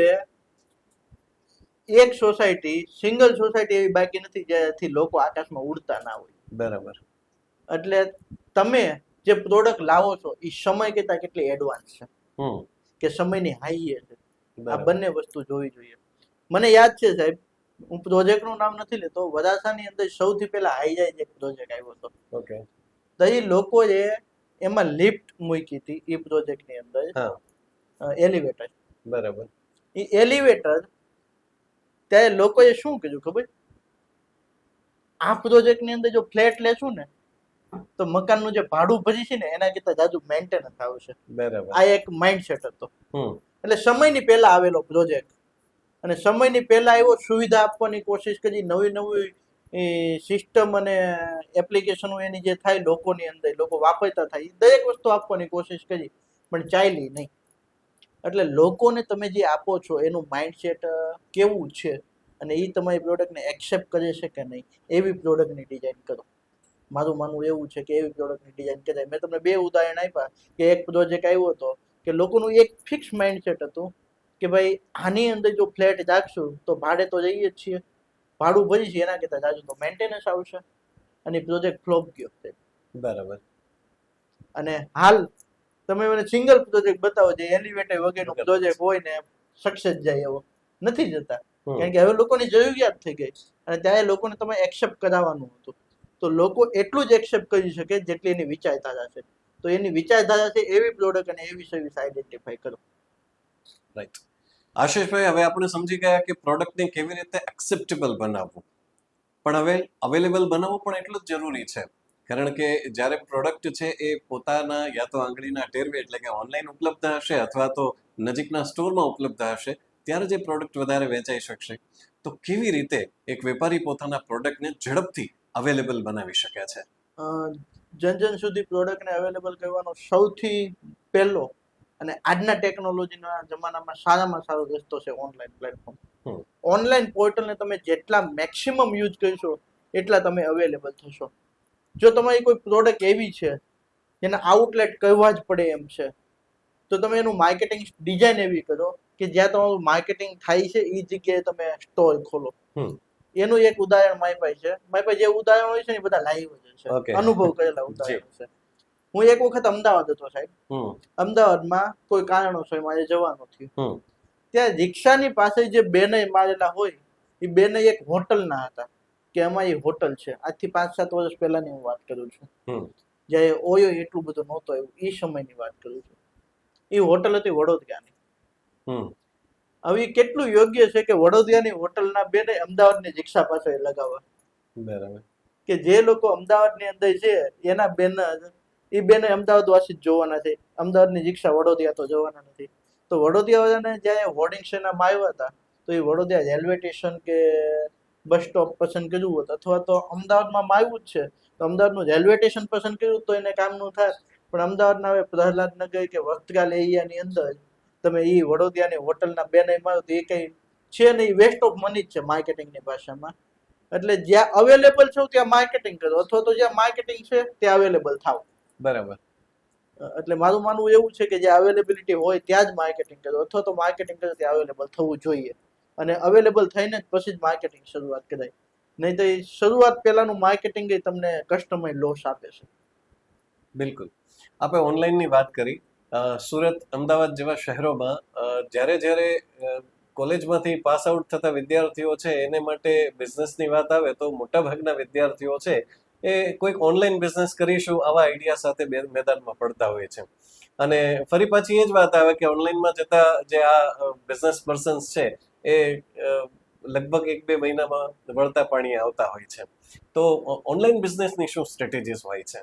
એક સોસાયટી, સિંગલ સોસાયટી એવી બાકી નથી જ્યાંથી લોકો આકાશમાં ઉડતા ના હોય. બરાબર. એટલે તમે જે પ્રોડક્ટ લાવો છો એ સમય કરતા કેટલી એડવાન્સ છે કે સમયની હાઈએ છે. આ બંને વસ્તુ જોવી જોઈએ. મને યાદ છે સાહેબ, હું પ્રોજેક્ટનું નામ નથી લેતો, વરાછાની અંદર સૌથી પહેલા હાઈરાઈઝ એક પ્રોજેક્ટ આવ્યો હતો. તો એ લોકોએ એમાં લિફ્ટ મૂકી હતી એ પ્રોજેક્ટની અંદર, એલિવેટર. બરાબર. એ એલિવેટર ત્યારે લોકોએ શું કર્યું ખબર? આ પ્રોજેક્ટની અંદર જો ફ્લેટ લેશું ને તો મકાનનું જે ભાડું ભરી છે ને એના કરતા જાજુ મેન્ટેનન્સ આવશે. બરાબર. આ એક માઇન્ડસેટ હતો. એટલે સમયની પહેલા આવેલો પ્રોજેક્ટ અને સમયની પહેલા આવ્યો, સુવિધા આપવાની કોશિશ કરી, નવી સિસ્ટમ અને એપ્લિકેશનો એની જે થાય લોકોની અંદર, લોકો વાપરતા થાય, દરેક વસ્તુ આપવાની કોશિશ કરી, પણ ચાલી નહીં. એટલે લોકોને તમે જે આપો છો એનું માઇન્ડસેટ કેવું છે અને એ તમારી પ્રોડક્ટને એક્સેપ્ટ કરે છે કે નહીં, એવી પ્રોડક્ટની ડિઝાઇન કરો. મારું માનવું એવું છે કે એવી પ્રોડક્ટની ડિઝાઇન કરાય. મેં તમને 2 ઉદાહરણ આપ્યા કે એક પ્રોજેક્ટ આવ્યો હતો કે લોકોનું એક ફિક્સ માઇન્ડસેટ હતું કે ભાઈ આની અંદર જો ફ્લેટ રાખશું તો ભાડે તો જઈએ જ છીએ, ભાડું ભરી છે, એના કરતા જાજુ તો મેન્ટેનન્સ આવશે, અને પ્રોજેક્ટ ફ્લોપ ગયો. બરાબર. અને હાલ તમે મને સિંગલ પ્રોજેક્ટ બતાવો જે એલિવેટર વગેરેનો પ્રોજેક્ટ હોય ને સક્સેસ જાય એવો, નથી જતા. કારણ કે હવે લોકોની જરૂરિયાત થઈ ગઈ અને ત્યારે લોકોને તમે એક્સેપ્ટ કરાવવાનું હતું. તો લોકો એટલું જ એક્સેપ્ટ કરી શકે જેટલી એની વિચારધારા છે. તો એની વિચારધારા છે એવી પ્રોડક્ટ અને એવી સર્વિસ આઈડેન્ટિફાઈ કરો. રાઈટ. આશીષભાઈ, હવે આપણે સમજી ગયા કે પ્રોડક્ટને કેવી રીતે એક્સેપ્ટેબલ બનાવવું, પણ હવે અવેલેબલ બનાવવું પણ એટલું જ જરૂરી છે. કારણ કે જ્યારે પ્રોડક્ટ છે એ પોતાના યા તો આંગળીના ટેરવે એટલે કે ઓનલાઈન ઉપલબ્ધ હશે અથવા તો નજીકના સ્ટોરમાં ઉપલબ્ધ હશે, ત્યારે જે પ્રોડક્ટ વધારે વેચાઈ શકશે. તો કેવી રીતે એક વેપારી પોતાના પ્રોડક્ટને ઝડપથી અવેલેબલ બનાવી શકે છે? જન સુધી પ્રોડક્ટને અવેલેબલ કરવાનો સૌથી પહેલો અને આજના ટેકનોલોજીના જમાનામાં સારામાં સારો રસ્તો છે ઓનલાઈન પ્લેટફોર્મ. ઓનલાઈન પોર્ટલને તમે જેટલા મેક્સિમમ યુઝ કરશો એટલા તમે અવેલેબલ થશો. જો તમારી કોઈ પ્રોડક્ટ એવી છે જેના આઉટલેટ કરવા જ પડે એમ છે, તો તમે એનું માર્કેટિંગ ડિઝાઇન એવી કરો કે જ્યાં તમારું માર્કેટિંગ થાય છે એ જગ્યાએ તમે સ્ટોર ખોલો. એનું એક ઉદાહરણ મારી પાસે છે. મારી પાસે જે ઉદાહરણ હોય છે ને એ બધા લાઈવ જ છે, અનુભવ કરેલા ઉદાહરણ છે. હું એક વખત અમદાવાદ હતો સાહેબ. અમદાવાદમાં કોઈ કારણોસર મારે જવાનું થયું. ત્યાં રિક્ષાની પાસે જે બેનર મારેલા હોય એ બેનર એક હોટલના હતા કે અમારી હોટલ છે. આજથી 5-7 વર્ષ પહેલાની હું વાત કરું છું, જ્યારે ઓયો એટલું બધું નહોતો એવું, એ સમયની વાત કરું છું. એ હોટલ હતી વડોદરાની. હવે કેટલું યોગ્ય છે કે વડોદરાની હોટલના બેનર અમદાવાદની રિક્ષા પાસે લગાવવા. બરાબર. કે જે લોકો અમદાવાદની અંદર છે એના બેનર એ બેનર અમદાવાદ વાસી જ જોવાના છે, અમદાવાદની રિક્ષા વડોદરા તો જોવાના નથી. તો વડોદરાવાળાને જ્યારે હોર્ડિંગ્સ એના આવ્યા હતા તો એ વડોદરા રેલવે સ્ટેશન કે બસ સ્ટોપ પસંદ કર્યું હોત, અથવા તો અમદાવાદમાં આવ્યું જ છે તો અમદાવાદનું રેલવે સ્ટેશન પસંદ કર્યું તો એને કામનું થાય. પણ અમદાવાદના હવે પ્રહલાદનગર કે વસ્ત્રાલ એરિયાની અંદર તમે એ વડોદરાની હોટલના બેનર મારો તો એ કંઈ છે નહીં, વેસ્ટ ઓફ મની જ છે માર્કેટિંગની ભાષામાં. એટલે જ્યાં અવેલેબલ છો ત્યાં માર્કેટિંગ કરો, અથવા તો જ્યાં માર્કેટિંગ છે ત્યાં અવેલેબલ થાવ. બરાબર. એટલે મારું માનવું એવું છે કે જ્યાં અવેલેબિલિટી હોય ત્યાં જ માર્કેટિંગ કરો, અથવા તો માર્કેટિંગ કરો ત્યાં અવેલેબલ થવું જોઈએ. અને અવેલેબલ થઈને જ પછી જ માર્કેટિંગ શરૂઆત કરાય. નહીં તો એ શરૂઆત પહેલાનું માર્કેટિંગ એ તમને કસ્ટમર લોસ આપે છે. બિલકુલ. આપણે ઓનલાઈનની વાત કરી. સુરત, અમદાવાદ જેવા શહેરોમાં જ્યારે કોલેજમાંથી પાસ આઉટ થતા વિદ્યાર્થીઓ છે એને માટે બિઝનેસની વાત આવે તો મોટાભાગના વિદ્યાર્થીઓ છે એ કોઈક ઓનલાઈન બિઝનેસ કરીશું આવા આઈડિયા સાથે મેદાનમાં પડતા હોય છે. અને ફરી પાછી એ જ વાત આવે કે ઓનલાઈનમાં જતા જે આ બિઝનેસ પર્સન્સ છે એ લગભગ 1-2 મહિનામાં વળતા પાણીએ આવતા હોય છે. તો ઓનલાઈન બિઝનેસની શું સ્ટ્રેટેજીસ હોય છે?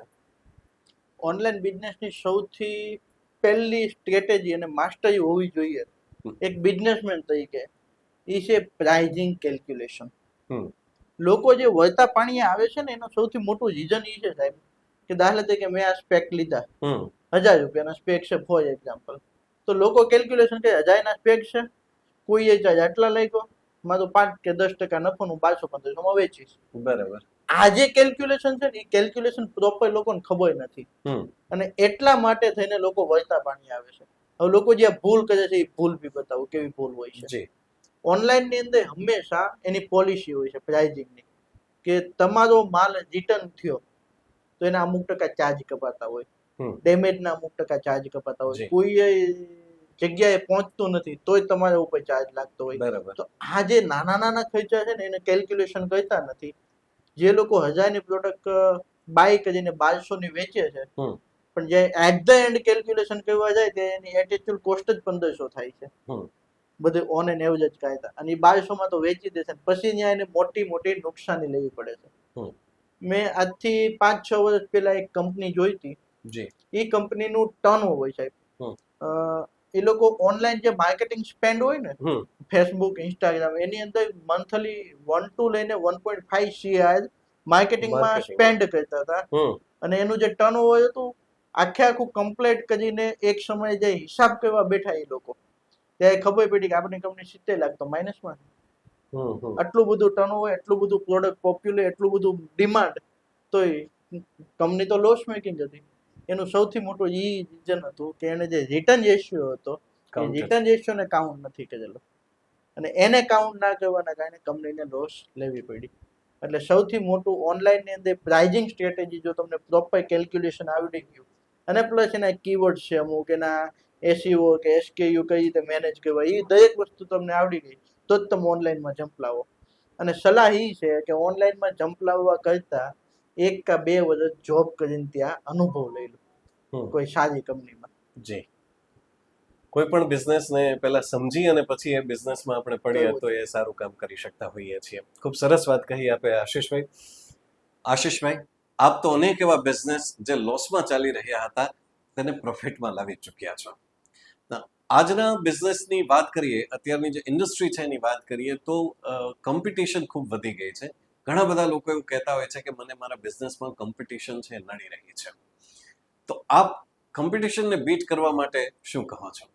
ઓનલાઈન બિઝનેસની સૌથી પહેલી સ્ટ્રેટેજી અને માસ્ટરી હોવી જોઈએ એક બિઝનેસમેન તરીકે, એ છે પ્રાઇઝિંગ કેલ્ક્યુલેશન. લોકો જે વળતા પાણીએ આવે છે ને એનું સૌથી મોટું રીઝન એ છે સાહેબ કે દાખલા તરીકે મેં આ સ્પેક લીધા, 1000 રૂપિયાના સ્પેક છે ફોર એક્ઝામ્પલ, તો લોકો કેલ્ક્યુલેશન કરે 1000ના સ્પેક છે, કોઈએ ચાર્જ આટલા લાગ્યો, મારું 5 કે 10% નફો હું 1200-1500માં વેચીશ. બરાબર. આ જે કેલ્ક્યુલેશન છે ને એ કેલ્ક્યુલેશન પ્રોપર લોકોને ખબર નથી, અને એટલા માટે થઈને લોકો વળતા પાણી આવે છે. હવે લોકો જે ભૂલ કરે છે એ ભૂલ બી બતાવું કેવી ભૂલ હોય છે. ઓનલાઈન ની અંદર હંમેશા એની પોલિસી હોય છે પ્રાઇઝિંગની કે તમારો માલ રિટર્ન થયો તો એના અમુક ટકા ચાર્જ કપાતા હોય, ડેમેજના અમુક ટકા ચાર્જ કપાતા હોય, કોઈ જગ્યાએ પહોંચતું નથી તોય તમારા ઉપર ચાર્જ લાગતો હોય. તો આ જે નાના નાના ખર્ચા છે ને એને કેલ્ક્યુલેશન કરતા નથી. જે લોકો 1000ની પ્રોડક્ટ બાય કરીને 1200ની વેચે છે, પણ જે એટ ધ એન્ડ કેલ્ક્યુલેશન કરવા જાય તો એની એક્ચ્યુઅલ કોસ્ટ જ 1500 થાય છે, બધું ઓન એન એવરેજ કાયદા, અને 1200માં તો વેચી દેશે, પછી ત્યાં એને મોટી મોટી નુકસાની લેવી પડે છે. મેં આજથી 5-6 વર્ષ પહેલા એક કંપની જોઈ હતી. એ કંપનીનું ટર્નઓવર હોય સાહેબ, એ લોકો ઓનલાઈન જે માર્કેટિંગ સ્પેન્ડ હોય ને ફેસબુક, ઇન્સ્ટાગ્રામ, એની અંદર મંથલી 1 લઈને 1.5 CR માર્કેટિંગમાં સ્પેન્ડ કરતા હતા. અને એનું જે ટર્નઓવર હતું આખું કમ્પ્લીટ કરીને એક સમયે જે હિસાબ કરવા બેઠા એ લોકો, ત્યારે ખબર પડી કે આપણી કંપની 70 લાખ તો માઇનસમાં. આટલું બધું ટર્નઓવર, એટલું બધું પ્રોડક્ટ પોપ્યુલર, એટલું બધું ડિમાન્ડ, તો કંપની તો લોસ મેકિંગ હતી. એનું સૌથી મોટું એ રીઝન હતું કે એને જે રિટર્ન રેશિયો હતો એ રિટર્ન રેશિયોને કાઉન્ટ નથી કરેલો, અને એને કાઉન્ટ ના કરવાના કારણે કંપનીને લોસ લેવી પડી. એટલે સૌથી મોટું ઓનલાઈનની અંદર પ્રાઇઝિંગ સ્ટ્રેટેજી જો તમને પ્રોપર કેલ્ક્યુલેશન આવડી ગયું, અને પ્લસ એના કીવર્ડ છે અમુક, એના SEO કે SKU કઈ રીતે મેનેજ કરવા, એ દરેક વસ્તુ તમને આવડી ગઈ તો જ તમે ઓનલાઈનમાં જમ્પ લાવો. અને સલાહ એ છે કે ઓનલાઈનમાં જમ્પ લાવવા કરતા 1 કે 2 વર્ષ જોબ કરીને ત્યાં અનુભવ લઈ લો કોઈ સારી કંપનીમાં. જી. કોઈ પણ બિઝનેસને પહેલા સમજી અને પછી એ બિઝનેસમાં આપણે પડીએ તો એ સારું કામ કરી શકતા હોઈએ છીએ. ખૂબ સરસ વાત કહી આપે આશીષભાઈ. આશીષભાઈ, આપ તો અનેક એવા બિઝનેસ જે લોસમાં ચાલી રહ્યા હતા તેને પ્રોફિટમાં લાવી ચૂક્યા છો. આજના બિઝનેસની વાત કરીએ, અત્યારની જે ઇન્ડસ્ટ્રી છે એની વાત કરીએ તો કોમ્પિટિશન ખૂબ વધી ગઈ છે. ઘણા બધા લોકો એવું કહેતા હોય છે કે મને મારા બિઝનેસમાં કોમ્પિટિશન છે નડી રહી છે. તો આપ કોમ્પિટિશનને બીટ કરવા માટે શું કહો છો?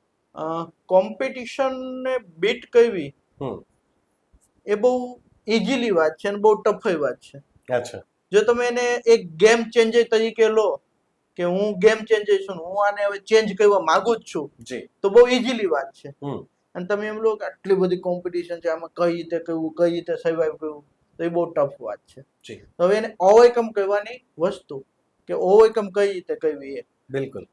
કોમ્પિટિશનને બીટ કરવી હમ. એ બહુ ઇઝીલી વાત છે અને બહુ ટફઈ વાત છે. અચ્છા. જો તમે એને એક ગેમ ચેન્જર તરીકે લો કે હું ગેમ ચેન્જર છું, હું આને હવે ચેન્જ કરવા માંગુ જ છું, જી. તો બહુ ઇઝીલી વાત છે. હમ. અને તમે એમ લો કે આટલી બધી કોમ્પિટિશન છે, આમાં કઈ રીતે કરવું, કઈ રીતે સર્વાઈવ કરવું, તો એ બહુ ટફ વાત છે. જી. તો હવે એને ઓવરકમ કરવાની વસ્તુ કે ઓવરકમ કઈ રીતે કરવી એ બિલકુલ.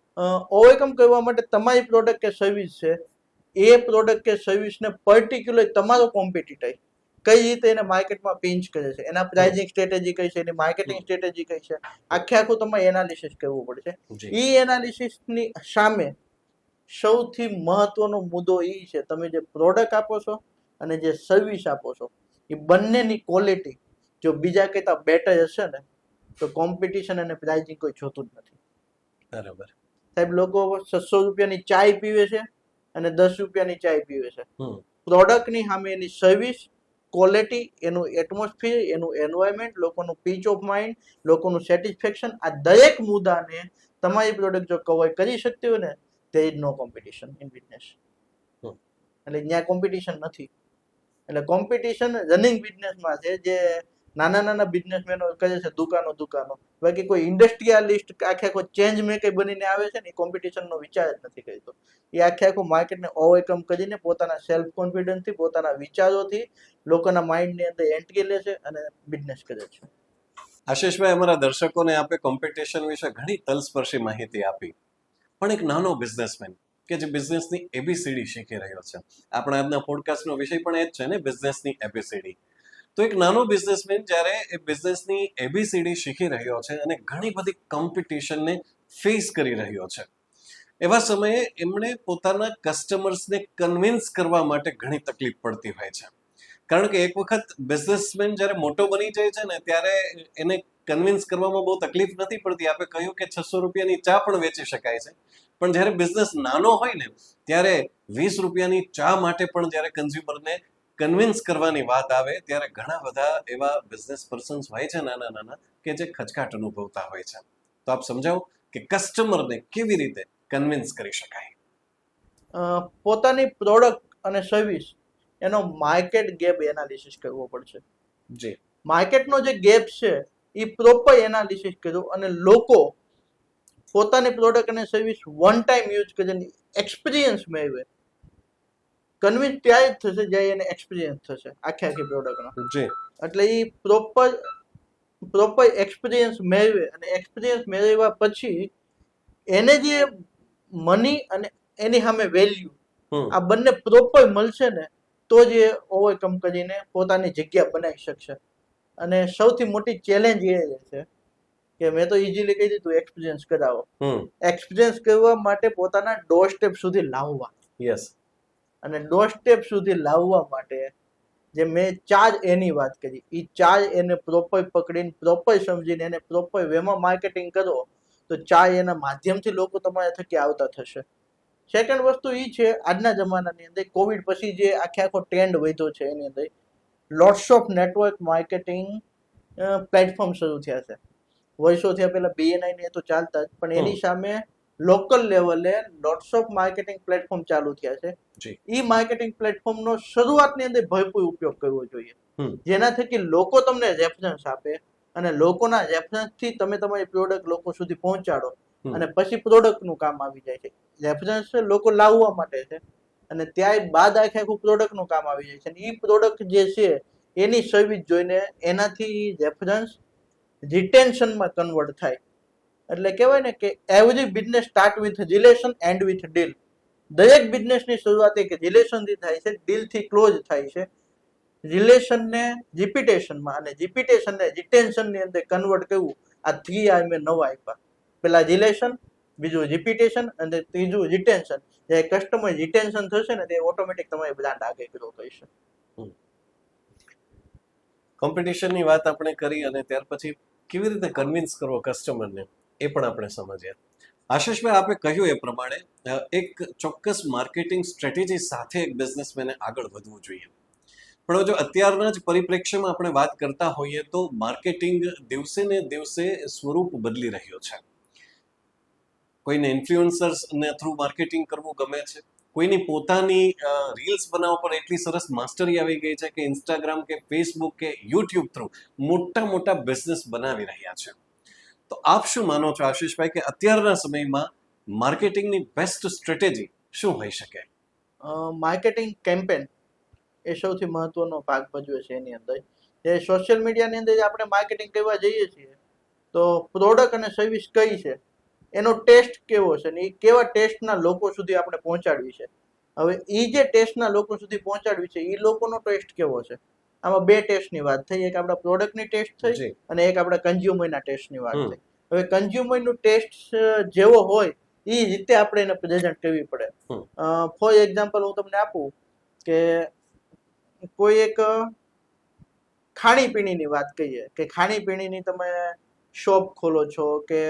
ઓવરકમ કરવા માટે તમારી પ્રોડક્ટ કે સર્વિસ છે, એ પ્રોડક્ટ કે સર્વિસને પર્ટિક્યુલર તમારો કોમ્પિટિટર કઈ રીતે એને માર્કેટમાં પિંચ કરે છે, એના પ્રાઇઝિંગ સ્ટ્રેટેજી કઈ છે, એની માર્કેટિંગ સ્ટ્રેટેજી કઈ છે, આખું તમારે એનાલિસિસ કરવું પડશે. જી. એ એનાલિસિસની સામે સૌથી મહત્વનો મુદ્દો એ છે, તમે જે પ્રોડક્ટ આપો છો અને જે સર્વિસ આપો છો એ બંનેની ક્વોલિટી જો બીજા કરતા બેટર હશે ને તો કોમ્પિટિશન અને પ્રાઇઝિંગ કોઈ જોતું જ નથી. બરાબર. સાહેબ, લોકો 600 રૂપિયાની ચાય પીવે છે અને 10 રૂપિયાની ચાય પીવે છે. હમ. પ્રોડક્ટની સામે એની સર્વિસ, ક્વોલિટી, એનું એટમોસ્ફિયર, એનું એન્વાયરમેન્ટ, લોકોનું પીચ ઓફ માઇન્ડ, લોકોનું સેટિસ્ફેક્શન, આ દરેક મુદ્દાને તમારી પ્રોડક્ટ જો કવર કરી શકતી હોય ને, there is no competition in business. એટલે ત્યાં કોમ્પિટિશન નથી. એટલે કોમ્પિટિશન રનિંગ બિઝનેસમાં છે, જે નાના નાના બિઝનેસમેનો કરે છે, દુકાનો. બાકી કોઈ ઇન્ડસ્ટ્રીયાલિસ્ટ આખો ચેન્જ મેકર બનીને આવે છે ને, એ કોમ્પિટિશનનો વિચાર જ નથી કરતો. એ આખું માર્કેટને ઓવરકમ કરીને પોતાના સેલ્ફ કોન્ફિડન્સથી, પોતાના વિચારોથી લોકોના માઇન્ડની અંદર એન્ટ્રી લે છે અને બિઝનેસ કરે છે. આશીષભાઈ, અમારા દર્શકોને આપે કોમ્પિટિશન વિશે ઘણી તલસ્પર્શી માહિતી આપી, પણ એક નાનો બિઝનેસમેન કે જે બિઝનેસની એબીસીડી શીખી રહ્યો છે, આપણા આજના પોડકાસ્ટનો વિષય પણ એ જ છે ને, બિઝનેસની એબીસીડી. તો એક નાનો બિઝનેસમેન જ્યારે એ બિઝનેસની એબીસીડી શીખી રહ્યો છે અને ઘણી બધી કોમ્પિટિશનને ફેસ કરી રહ્યો છે, એવા સમયે એમણે પોતાના કસ્ટમર્સને કન્વિન્સ કરવા માટે ઘણી તકલીફ પડતી હોય છે. કારણ કે એક વખત બિઝનેસમેન જ્યારે મોટો બની જાય છે ને, ત્યારે એને કન્વિન્સ કરવામાં બહુ તકલીફ નથી પડતી. આપણે કહ્યું કે 600 રૂપિયાની ચા પણ વેચી શકાય છે, પણ જ્યારે બિઝનેસ નાનો હોય ને, ત્યારે 20 રૂપિયાની ચા માટે પણ જ્યારે કન્ઝ્યુમરને કન્વિન્સ કરવાની વાત આવે, ત્યારે ઘણા બધા એવા બિઝનેસ પર્સન્સ હોય છે નાના કે જે ખચકાટ અનુભવતા હોય છે. તો આપ સમજાવો કે કસ્ટમરને કેવી રીતે કન્વિન્સ કરી શકાય? પોતાની પ્રોડક્ટ અને સર્વિસ એનો માર્કેટ ગેપ એનાલિસિસ કરવો પડશે. જી. માર્કેટનો જે ગેપ છે એ પ્રોપર એનાલિસિસ કર્યો અને લોકો પોતાની પ્રોડક્ટ અને સર્વિસ વન ટાઈમ યુઝ કરીને એક્સપિરિયન્સ મેળવે. કન્વિન્સ ત્યારે જ થશે જ્યારે એને એક્સપિરિયન્સ થશે આખી પ્રોડક્ટનો. જી. એટલે એ પ્રોપર એક્સપિરિયન્સ મેળવે અને એક્સપિરિયન્સ મેળવ્યા પછી એને જે મની અને એની સામે વેલ્યુ આ બંને પ્રોપર મળશે ને, તો જ એ ઓવરકમ કરીને પોતાની જગ્યા બનાવી શકશે. અને સૌથી મોટી ચેલેન્જ એ છે કે મેં તો ઇઝીલી કહી દીધું, એક્સપિરિયન્સ કરાવો. એક્સપિરિયન્સ કરવા માટે પોતાના ડોર સ્ટેપ સુધી લાવવા. યસ. અને ડોર સ્ટેપ સુધી લાવવા માટે જે મેં 4 એની વાત કરી, એ 4 એને પ્રોપર પકડીને, પ્રોપર સમજીને, એને પ્રોપર વેમાં માર્કેટિંગ કરો, તો 4 એના માધ્યમથી લોકો તમારા થકી આવતા થશે. સેકન્ડ વસ્તુ એ છે, આજના જમાનાની અંદર કોવિડ પછી જે આખો ટ્રેન્ડ વધ્યો છે, એની અંદર lots of network marketing platform શરૂ થયા છે. વર્ષો થયા, પહેલા BNI ને તો ચાલતા જ, પણ એની સામે લોકલ લેવલે લોટ્સ ઓફ માર્કેટિંગ પ્લેટફોર્મ ચાલુ થયા છે. એ માર્કેટિંગ પ્લેટફોર્મનો શરૂઆતની અંદર ભરપૂર ઉપયોગ કરવો જોઈએ, જેના થકી લોકો તમને રેફરન્સ આપે અને લોકોના રેફરન્સથી તમે તમારી પ્રોડક્ટ લોકો સુધી પહોંચાડો અને પછી પ્રોડક્ટનું કામ આવી જાય છે. રેફરન્સ લોકો લાવવા માટે છે અને ત્યારબાદ આખું પ્રોડક્ટનું કામ આવી જાય છે. અને એ પ્રોડક્ટ જે છે એની સર્વિસ જોઈને એનાથી રેફરન્સ રિટેન્શનમાં કન્વર્ટ થાય. એટલે કહેવાય ને કે every business start with relation and with deal. દરેક બિઝનેસની શરૂઆત એક રિલેશનથી થાય છે, ડીલથી ક્લોઝ થાય છે. રિલેશનને રિપીટેશનમાં અને રિપીટેશનને રિટેન્શનની અંદર કન્વર્ટ કરવું, આ 3R મેં નવા આપ્યા. પેલા રિલેશન, બીજું રિપીટેશન અને ત્રીજું રિટેન્શન. જે કસ્ટમર રિટેન્શન થશે ને, તે ઓટોમેટિક તમારી બ્રાન્ડ આગળ ગ્રો કરશે. કોમ્પિટિશનની વાત આપણે કરી અને ત્યાર પછી કેવી રીતે કન્વિન્સ કરવો કસ્ટમરને, એ પણ આપણે સમજ્યા. આશીષભાઈ, આપે કહ્યું એ પ્રમાણે એક ચોક્કસ માર્કેટિંગ સ્ટ્રેટેજી સાથે એક બિઝનેસમેને આગળ વધવું જોઈએ. પણ જો અત્યારના જ પરિપ્રેક્ષ્યમાં આપણે વાત કરતા હોઈએ તો માર્કેટિંગ દિવસે ને દિવસે સ્વરૂપ બદલી રહ્યો છે. કોઈને ઇન્ફ્લુએન્સર્સને થ્રુ માર્કેટિંગ કરવું ગમે છે, કોઈની પોતાની રીલ્સ બનાવવા પર એટલી સરસ માસ્ટરી આવી ગઈ છે કે ઇન્સ્ટાગ્રામ કે ફેસબુક કે યુટ્યુબ થ્રુ મોટા મોટા બિઝનેસ બનાવી રહ્યા છે. તો આપ શું માનો છો આશીષભાઈ કે અત્યારના સમયમાં માર્કેટિંગની બેસ્ટ સ્ટ્રેટેજી શું હોઈ શકે? માર્કેટિંગ કેમ્પેન એ સૌથી મહત્વનો ભાગ ભજવે છે એની અંદર. જે સોશિયલ મીડિયાની અંદર આપણે માર્કેટિંગ કરવા જઈએ છીએ તો પ્રોડક્ટ અને સર્વિસ કઈ છે, એનો ટેસ્ટ કેવો છે ને એ કેવા ટેસ્ટના લોકો સુધી આપણે પહોંચાડવી છે. હવે એ જે ટેસ્ટના લોકો સુધી પહોંચાડવી છે એ લોકોનો ટેસ્ટ કેવો છે. આમાં બે ટેસ્ટની વાત થઈ, એક આપણા પ્રોડક્ટની ટેસ્ટ થઈ જી. અને એક આપણા કન્ઝ્યુમરના ટેસ્ટની વાત થઈ. હવે કન્ઝ્યુમરનું ટેસ્ટ જેવો હોય એ રીતે આપણે એને પ્રેઝન્ટ કરવી પડે. ફોર એક્ઝામ્પલ હું તમને આપું કે કોઈ એક ખાણીપીણીની વાત કહીએ કે ખાણીપીણીની તમે શોપ ખોલો છો કે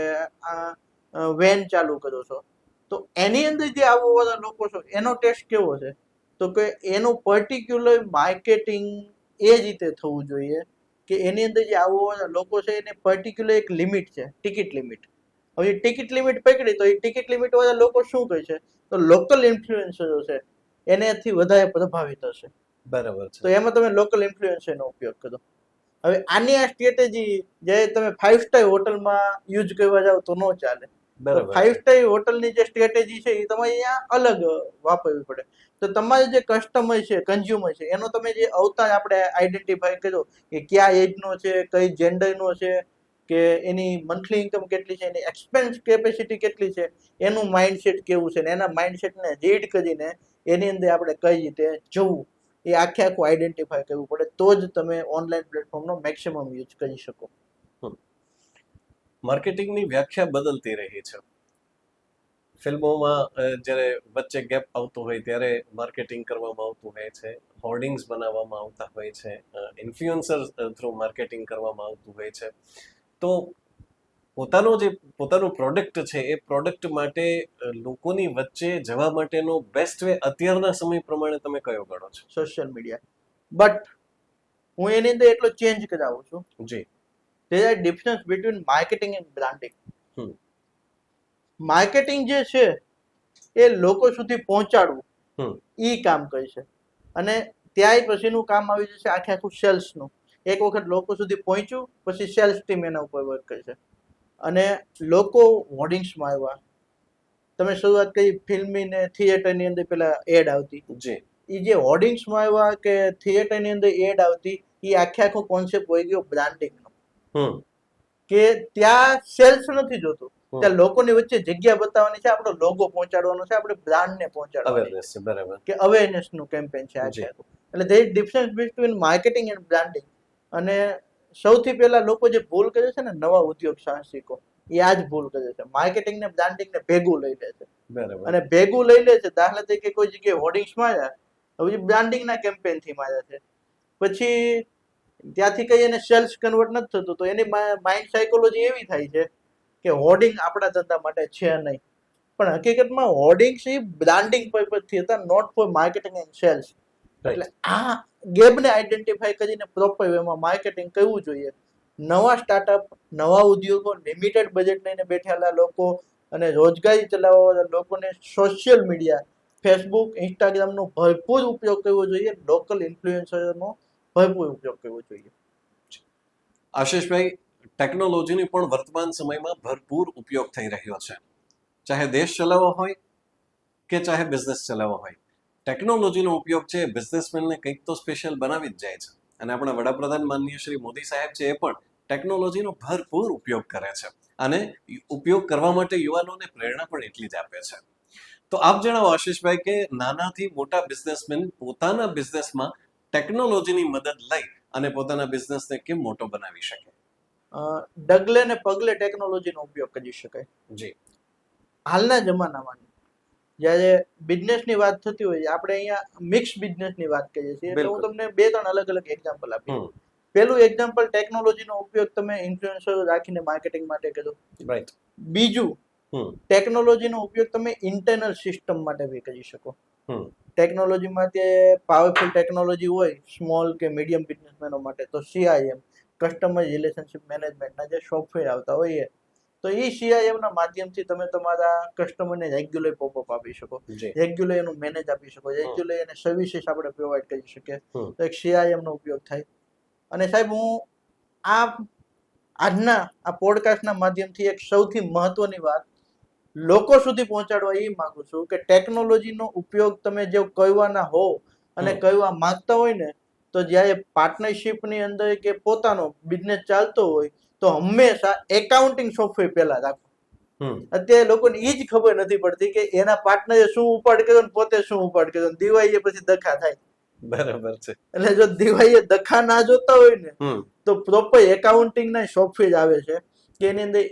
વેન ચાલુ કરો છો, તો એની અંદર જે આવવાવાળા લોકો છો એનો ટેસ્ટ કેવો છે, તો કે એનું પર્ટિક્યુલર માર્કેટિંગ એ જ રીતે થવું જોઈએ કે એની અંદર જે આવવાવાળા લોકો છે એને પર્ટિક્યુલર એક લિમિટ છે, ટિકિટ લિમિટ. હવે ટિકિટ લિમિટ પકડી તો એ ટિકિટ લિમિટ વાળા લોકો શું કહે છે, તો લોકલ ઇન્ફ્લુએન્સરો છે એનાથી વધારે પ્રભાવિત હશે. બરાબર છે. તો એમાં તમે લોકલ ઇન્ફ્લુએન્સરનો ઉપયોગ કરો. હવે આની આ સ્ટ્રેટેજી જે તમે 5 સ્ટાર હોટલમાં યુઝ કરવા જાવ તો ન ચાલે. બરાબર 5 સ્ટાર હોટલની જે સ્ટ્રેટેજી છે એ તમારે અહીંયા અલગ વાપરવી પડે. તો તમારે જે કસ્ટમર છે, કન્ઝ્યુમર છે, એનો તમે જે અવતાર આપણે આઈડેન્ટિફાઈ કર્યો કે કયા એજનો છે, કઈ જેન્ડરનો છે, કે એની મંથલી ઇન્કમ કેટલી છે, એની એક્સપેન્સ કેપેસિટી કેટલી છે, એનું માઇન્ડસેટ કેવું છે, ને એના માઇન્ડસેટને રીડ કરીને એની અંદર આપણે કઈ રીતે જવું એ આખે આખું આઈડેન્ટિફાઈ કરવું પડે, તો જ તમે ઓનલાઈન પ્લેટફોર્મનો મેક્સિમમ યુઝ કરી શકો. માર્કેટિંગની વ્યાખ્યા બદલતી રહી છે. ફિલ્મોમાં જ્યારે વચ્ચે ગેપ આવતો હોય ત્યારે માર્કેટિંગ કરવામાં આવતું હોય છે, હોર્ડિંગ્સ બનાવવામાં આવતા હોય છે, ઇન્ફ્લુએન્સર થ્રુ માર્કેટિંગ કરવામાં આવતું હોય છે. તો પોતાનું પ્રોડક્ટ છે એ પ્રોડક્ટ માટે લોકોની વચ્ચે જવા માટેનો બેસ્ટ વે અત્યારના સમય પ્રમાણે તમે કયો ગણો છો? Social media. બટ હું એની અંદર એટલો ચેન્જ કરાવું છું. જી. there are difference between marketing and branding. Hmm. Marketing જે છે એ લોકો સુધી પહોંચાડવું એ કામ કરે છે, અને ત્યાંય પછીનું કામ આવી જશે આખે આખું સેલ્સનું. એક વખત લોકો સુધી પહોંચ્યું પછી સેલ્સ ટીમ એના ઉપર વર્ક કરે છે. અને લોકો હોર્ડિંગ્સમાં આવ્યા, તમે શરૂઆત કરી ફિલ્મની ને થિયેટરની અંદર પેલા એડ આવતી, જી. એ જે હોર્ડિંગ્સમાં આવ્યા કે થિયેટરની અંદર એડ આવતી, એ આખે આખો કોન્સેપ્ટ હોય ગયો બ્રાન્ડિંગનો. કે ત્યાં સેલ્સ નથી જોતું, ત્યાં લોકોની વચ્ચે જગ્યા બતાવવાની છે, આપણો લોગો પહોંચાડવાનો છે, આપણે બ્રાન્ડને પહોંચાડવાનો છે, બરાબર, કે અવેરનેસનું કેમ્પેન છે આખે આખું. એટલે there is difference between marketing and branding. અને સૌથી પહેલા લોકો જે ભૂલ કરે છે ને, નવા ઉદ્યોગ સાહસિકો, એ આ જ ભૂલ કરે છે. માર્કેટિંગ ને બ્રાન્ડિંગ ને ભેગું લઈ લે છે. બરાબર. અને ભેગું લઈ લે છે, દાખલા તરીકે કોઈ જગ્યાએ હોર્ડિંગ્સ માર્યા, હવે બ્રાન્ડિંગના કેમ્પેનથી માર્યા છે, પછી ત્યાંથી કઈ એને સેલ્સ કન્વર્ટ નથી થતું, તો એની માઇન્ડ સાયકોલોજી એવી થાય છે કે હોર્ડિંગ આપણા ધંધા માટે છે નહીં. પણ હકીકતમાં હોર્ડિંગ્સ એ બ્રાન્ડિંગ પર્પઝથી હતા, not for marketing and sales. એટલે આ ગેપને આઈડેન્ટિફાઈ કરીને પ્રોપર વેમાં માર્કેટિંગ કરવું જોઈએ. નવા સ્ટાર્ટઅપ, નવા ઉદ્યોગો, લિમિટેડ બજેટ લઈને બેઠેલા લોકો અને રોજગારી ચલાવવાવાળા લોકોને સોશિયલ મીડિયા, ફેસબુક, ઇન્સ્ટાગ્રામનો ભરપૂર ઉપયોગ કરવો જોઈએ, લોકલ ઇન્ફ્લુએન્સરનો ભરપૂર ઉપયોગ કરવો જોઈએ. આશીષભાઈ, ટેકનોલોજીની પણ વર્તમાન સમયમાં ભરપૂર ઉપયોગ થઈ રહ્યો છે. ચાહે દેશ ચલાવવો હોય કે ચાહે બિઝનેસ ચલાવવો હોય, ટેકનોલોજીનો ઉપયોગ છે બિઝનેસમેનને કંઈક તો સ્પેશિયલ બનાવી જ જાય છે. અને આપણા વડાપ્રધાન માનનીય શ્રી મોદી સાહેબ છે એ પણ ટેકનોલોજીનો ભરપૂર ઉપયોગ કરે છે અને ઉપયોગ કરવા માટે યુવાનોને પ્રેરણા પણ એટલી જ આપે છે. તો આપ જણાવો આશીષભાઈ કે નાનાથી મોટા બિઝનેસમેન પોતાના બિઝનેસમાં ટેકનોલોજીની મદદ લઈ અને પોતાના બિઝનેસને કેમ મોટો બનાવી શકે? ડગલે ને પગલે ટેકનોલોજીનો ઉપયોગ કરી શકાય. જી. હાલના જમાનામાં જ્યારે બિઝનેસની વાત થતી હોય, આપણે અહીંયા મિક્સ બિઝનેસની વાત કરીએ છીએ, એટલે હું તમને 2-3 અલગ અલગ એક્ઝામ્પલ આપીશ. પેલું એક્ઝામ્પલ, ટેકનોલોજીનો ઉપયોગ તમે ઇન્ફ્લુએન્સર રાખીને માર્કેટિંગ માટે કરો. રાઈટ. બીજું, હમ ટેકનોલોજીનો ઉપયોગ તમે ઇન્ટરનલ સિસ્ટમ માટે બી કરી શકો. હમ ટેકનોલોજીમાં તે પાવરફુલ ટેકનોલોજી હોય સ્મોલ કે મીડિયમ બિઝનેસમેનો માટે તો CIM, કસ્ટમર રિલેશનશિપ મેનેજમેન્ટના જે સોફ્ટવેર આવતા હોય એ, તો એ CIM ના માધ્યમથી તમે તમારા કસ્ટમરને રેગ્યુલર પોપઅપ આપી શકો, જી રેગ્યુલર એનું મેનેજ આપી શકો, રેગ્યુલર એને સર્વિસીસ આપણે પ્રોવાઈડ કરી શકીએ. હમ તો એક CIM નો ઉપયોગ થાય. અને સાહેબ હું આ આજના આ પોડકાસ્ટના માધ્યમથી એક સૌથી મહત્વની વાત લોકો સુધી પહોંચાડવા એ માંગુ છું કે ટેકનોલોજીનો ઉપયોગ તમે જો કરવાના હો અને કરવા માંગતા હોય ને, તો જ્યારે પાર્ટનરશિપની અંદર કે પોતાનો બિઝનેસ ચાલતો હોય તો હંમેશા એકાઉન્ટિંગ સોફ્ટવેર પહેલા રાખો. હમ અત્યારે લોકોને એ જ ખબર નથી પડતી કે એના પાર્ટનરે શું ઉપાડ કર્યો ને પોતે શું ઉપાડ કર્યો, દિવાળીએ પછી દખા થાય. બરાબર છે. એટલે જો દિવાળીએ દખા ના જોતા હોય ને હમ તો પ્રોપર એકાઉન્ટિંગ ના સોફ્ટવેર આવે છે કે એની અંદર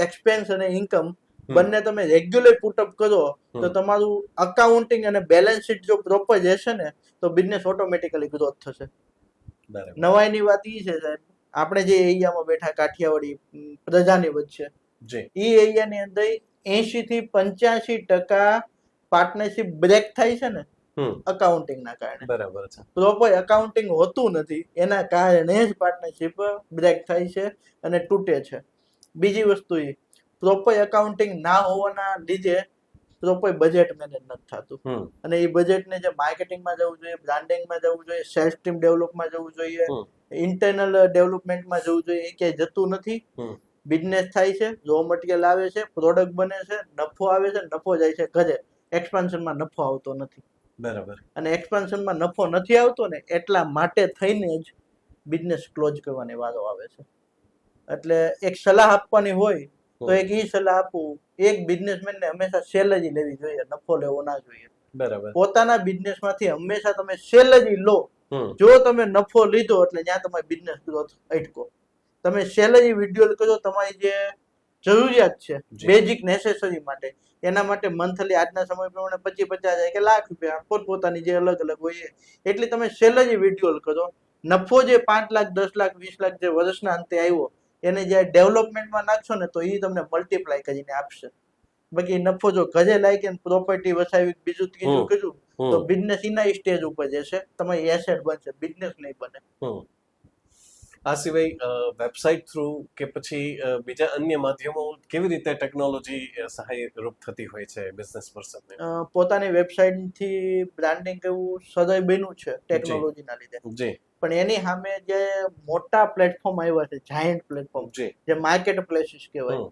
એક્સપેન્સ અને ઇન્કમ બંને તમે રેગ્યુલર પુટઅપ કરો તો તમારું અકાઉન્ટિંગ અને બેલેન્સ શીટ જો પ્રોપર રહેશે ને તો બિઝનેસ ઓટોમેટિકલી ગ્રોથ થશે. બરાબર. નવાઈની વાત એ છે સાહેબ, આપણે જે એરિયામાં બેઠા કાઠિયાવાડી પ્રજાની વચ્ચે, જી એ એરિયાની અંદર 80 થી 85% પાર્ટનરશિપ બ્રેક થાય છે ને હમ અકાઉન્ટિંગના કારણે. બરાબર છે. પ્રોપર અકાઉન્ટિંગ હોતું નથી, એના કારણે જ પાર્ટનરશિપ બ્રેક થાય છે અને તૂટે છે. બીજી વસ્તુ એ પ્રોપર એકાઉન્ટિંગ ના હોવાના લીધે પ્રોપર બજેટ મેનેજ નથી થતું. હમ અને એ બજેટને જે માર્કેટિંગમાં જવું જોઈએ, બ્રાન્ડિંગમાં જવું જોઈએ, સેલ્સ ટીમ ડેવલપમાં જવું જોઈએ, હમ ઇન્ટરનલ ડેવલપમેન્ટમાં જવું જોઈએ, એ ક્યાંય જતું નથી. હમ બિઝનેસ થાય છે, રો મટીરિયલ આવે છે, પ્રોડક્ટ બને છે, નફો આવે છે, નફો જાય છે ઘરે, એક્સપાન્શનમાં નફો આવતો નથી. બરાબર. અને એક્સપાન્શનમાં નફો નથી આવતો ને એટલા માટે થઈને જ બિઝનેસ ક્લોઝ કરવાની વારો આવે છે. એટલે એક સલાહ આપવાની હોય તો એક ઈ સલાહ આપું, એક બિઝનેસમેનને હંમેશા સેલરી લેવી જોઈએ, નફો લેવો ના જોઈએ. બરાબર. પોતાના બિઝનેસમાંથી હંમેશા તમે સેલરી લો. હમ જો તમે નફો લીધો એટલે ત્યાં તમારી બિઝનેસ ગ્રોથ અટકો. તમે સેલરી વિડ્યુઅલ કરો તમારી જે જરૂરિયાત છે જી. બેઝિક નેસેસરી માટે, એના માટે મંથલી આજના સમય પ્રમાણે 25,000 કે લાખ રૂપિયા પોતપોતાની જે અલગ અલગ હોય એટલી તમે સેલરી વિડ્યુઅલ કરો. નફો જે 5 લાખ 10 લાખ 20 લાખ જે વર્ષના અંતે આવ્યો એને જ્યારે ડેવલપમેન્ટમાં નાખશો ને તો એ તમને મલ્ટીપ્લાય કરીને આપશે. બાકી નફો જો ઘરે લાગી પ્રોપર્ટી વસાવી બીજું ત્રીજું કર્યું તો બિઝનેસ એના સ્ટેજ ઉપર જશે, તમારી એસેટ બનશે, બિઝનેસ નહીં બને. આ સિવાય વેબસાઇટ થ્રુ કે પછી બીજા અન્ય માધ્યમો કેવી રીતે ટેકનોલોજી સહાયરૂપ થતી હોય છે બિઝનેસ પર્સનને? પોતાની વેબસાઇટથી બ્રાન્ડિંગ કરવું સરળ બન્યું છે ટેકનોલોજીના લીધે. જી પણ એની સામે જે મોટા પ્લેટફોર્મ આવ્યા છે, જાયન્ટ પ્લેટફોર્મ, જી જે માર્કેટ પ્લેસીસ કહેવાય,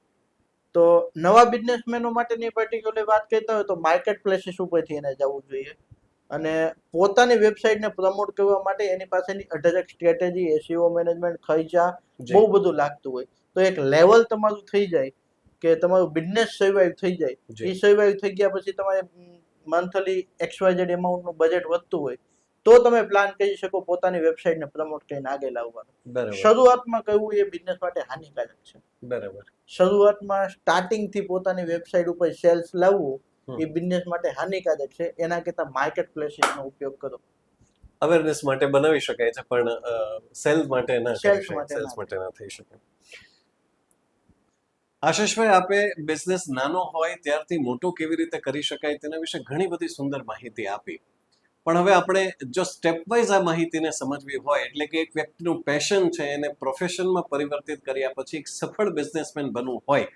તો નવા બિઝનેસમેનો માટેની પર્ટિક્યુલર વાત કરતા હોય તો માર્કેટ પ્લેસીસ ઉપરથી એને જવું જોઈએ. અને પોતાની વેબસાઇટને પ્રમોટ કરવા માટે એની પાસેની અઢળક સ્ટ્રેટેજી, SEO મેનેજમેન્ટ, ખર્ચા બહુ બધું લાગતું હોય. તો એક લેવલ તમારું થઈ જાય કે તમારું બિઝનેસ સર્વાઈવ થઈ જાય. એ સર્વાઈવ થઈ ગયા પછી તમારે મંથલી XYZ એમાઉન્ટનું બજેટ વધતું હોય તો તમે પ્લાન કરી શકો પોતાની વેબસાઇટને પ્રમોટ કરીને આગળ લાવવાનું. શરૂઆતમાં કરવું એ બિઝનેસ માટે હાનિકારક છે. બરાબર. શરૂઆતમાં સ્ટાર્ટિંગથી પોતાની વેબસાઇટ ઉપર સેલ્સ લાવવું એ બિઝનેસ માટે હાનિકારક છે. એના કરતા માર્કેટ પ્લેસીસનો ઉપયોગ કરો. અવેરનેસ માટે બનાવી શકાય છે પણ સેલ માટે ના કરી શકાય, સેલ્સ માટે ના થઈ શકે. આશીષભાઈ, આપે બિઝનેસ નાનો હોય ત્યારથી મોટો કેવી રીતે કરી શકાય તેના વિશે ઘણી બધી સુંદર માહિતી આપી. પણ હવે આપણે જો સ્ટેપ વાઇઝ આ માહિતીને સમજવી હોય, એટલે કે એક વ્યક્તિનું પેશન છે એને પ્રોફેશનમાં પરિવર્તિત કર્યા પછી એક સફળ બિઝનેસમેન બનવું હોય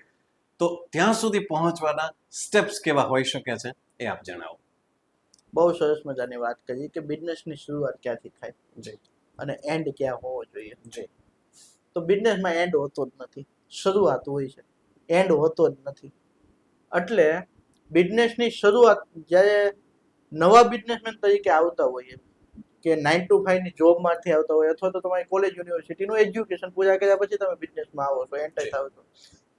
તો ત્યાં સુધી પહોંચવાના સ્ટેપ્સ કેવા હોઈ શકે છે એ આપ જણાવો. બહુ સરસ મજાની વાત કરી કે બિઝનેસની શરૂઆત ક્યાંથી થાય જી અને એન્ડ ક્યાં હોવો જોઈએ. જી તો બિઝનેસમાં એન્ડ હોતો જ નથી, શરૂઆત હોય છે, એન્ડ હોતો જ નથી. એટલે બિઝનેસની શરૂઆત જ્યારે નવા બિઝનેસમેન તરીકે આવતા હોઈએ કે 9 to 5 ની જોબમાંથી આવતા હોય અથવા તો તમારી કોલેજ યુનિવર્સિટીનું એજ્યુકેશન પૂરા કર્યા પછી તમે બિઝનેસમાં આવો છો, એન્ટર થાવ છો,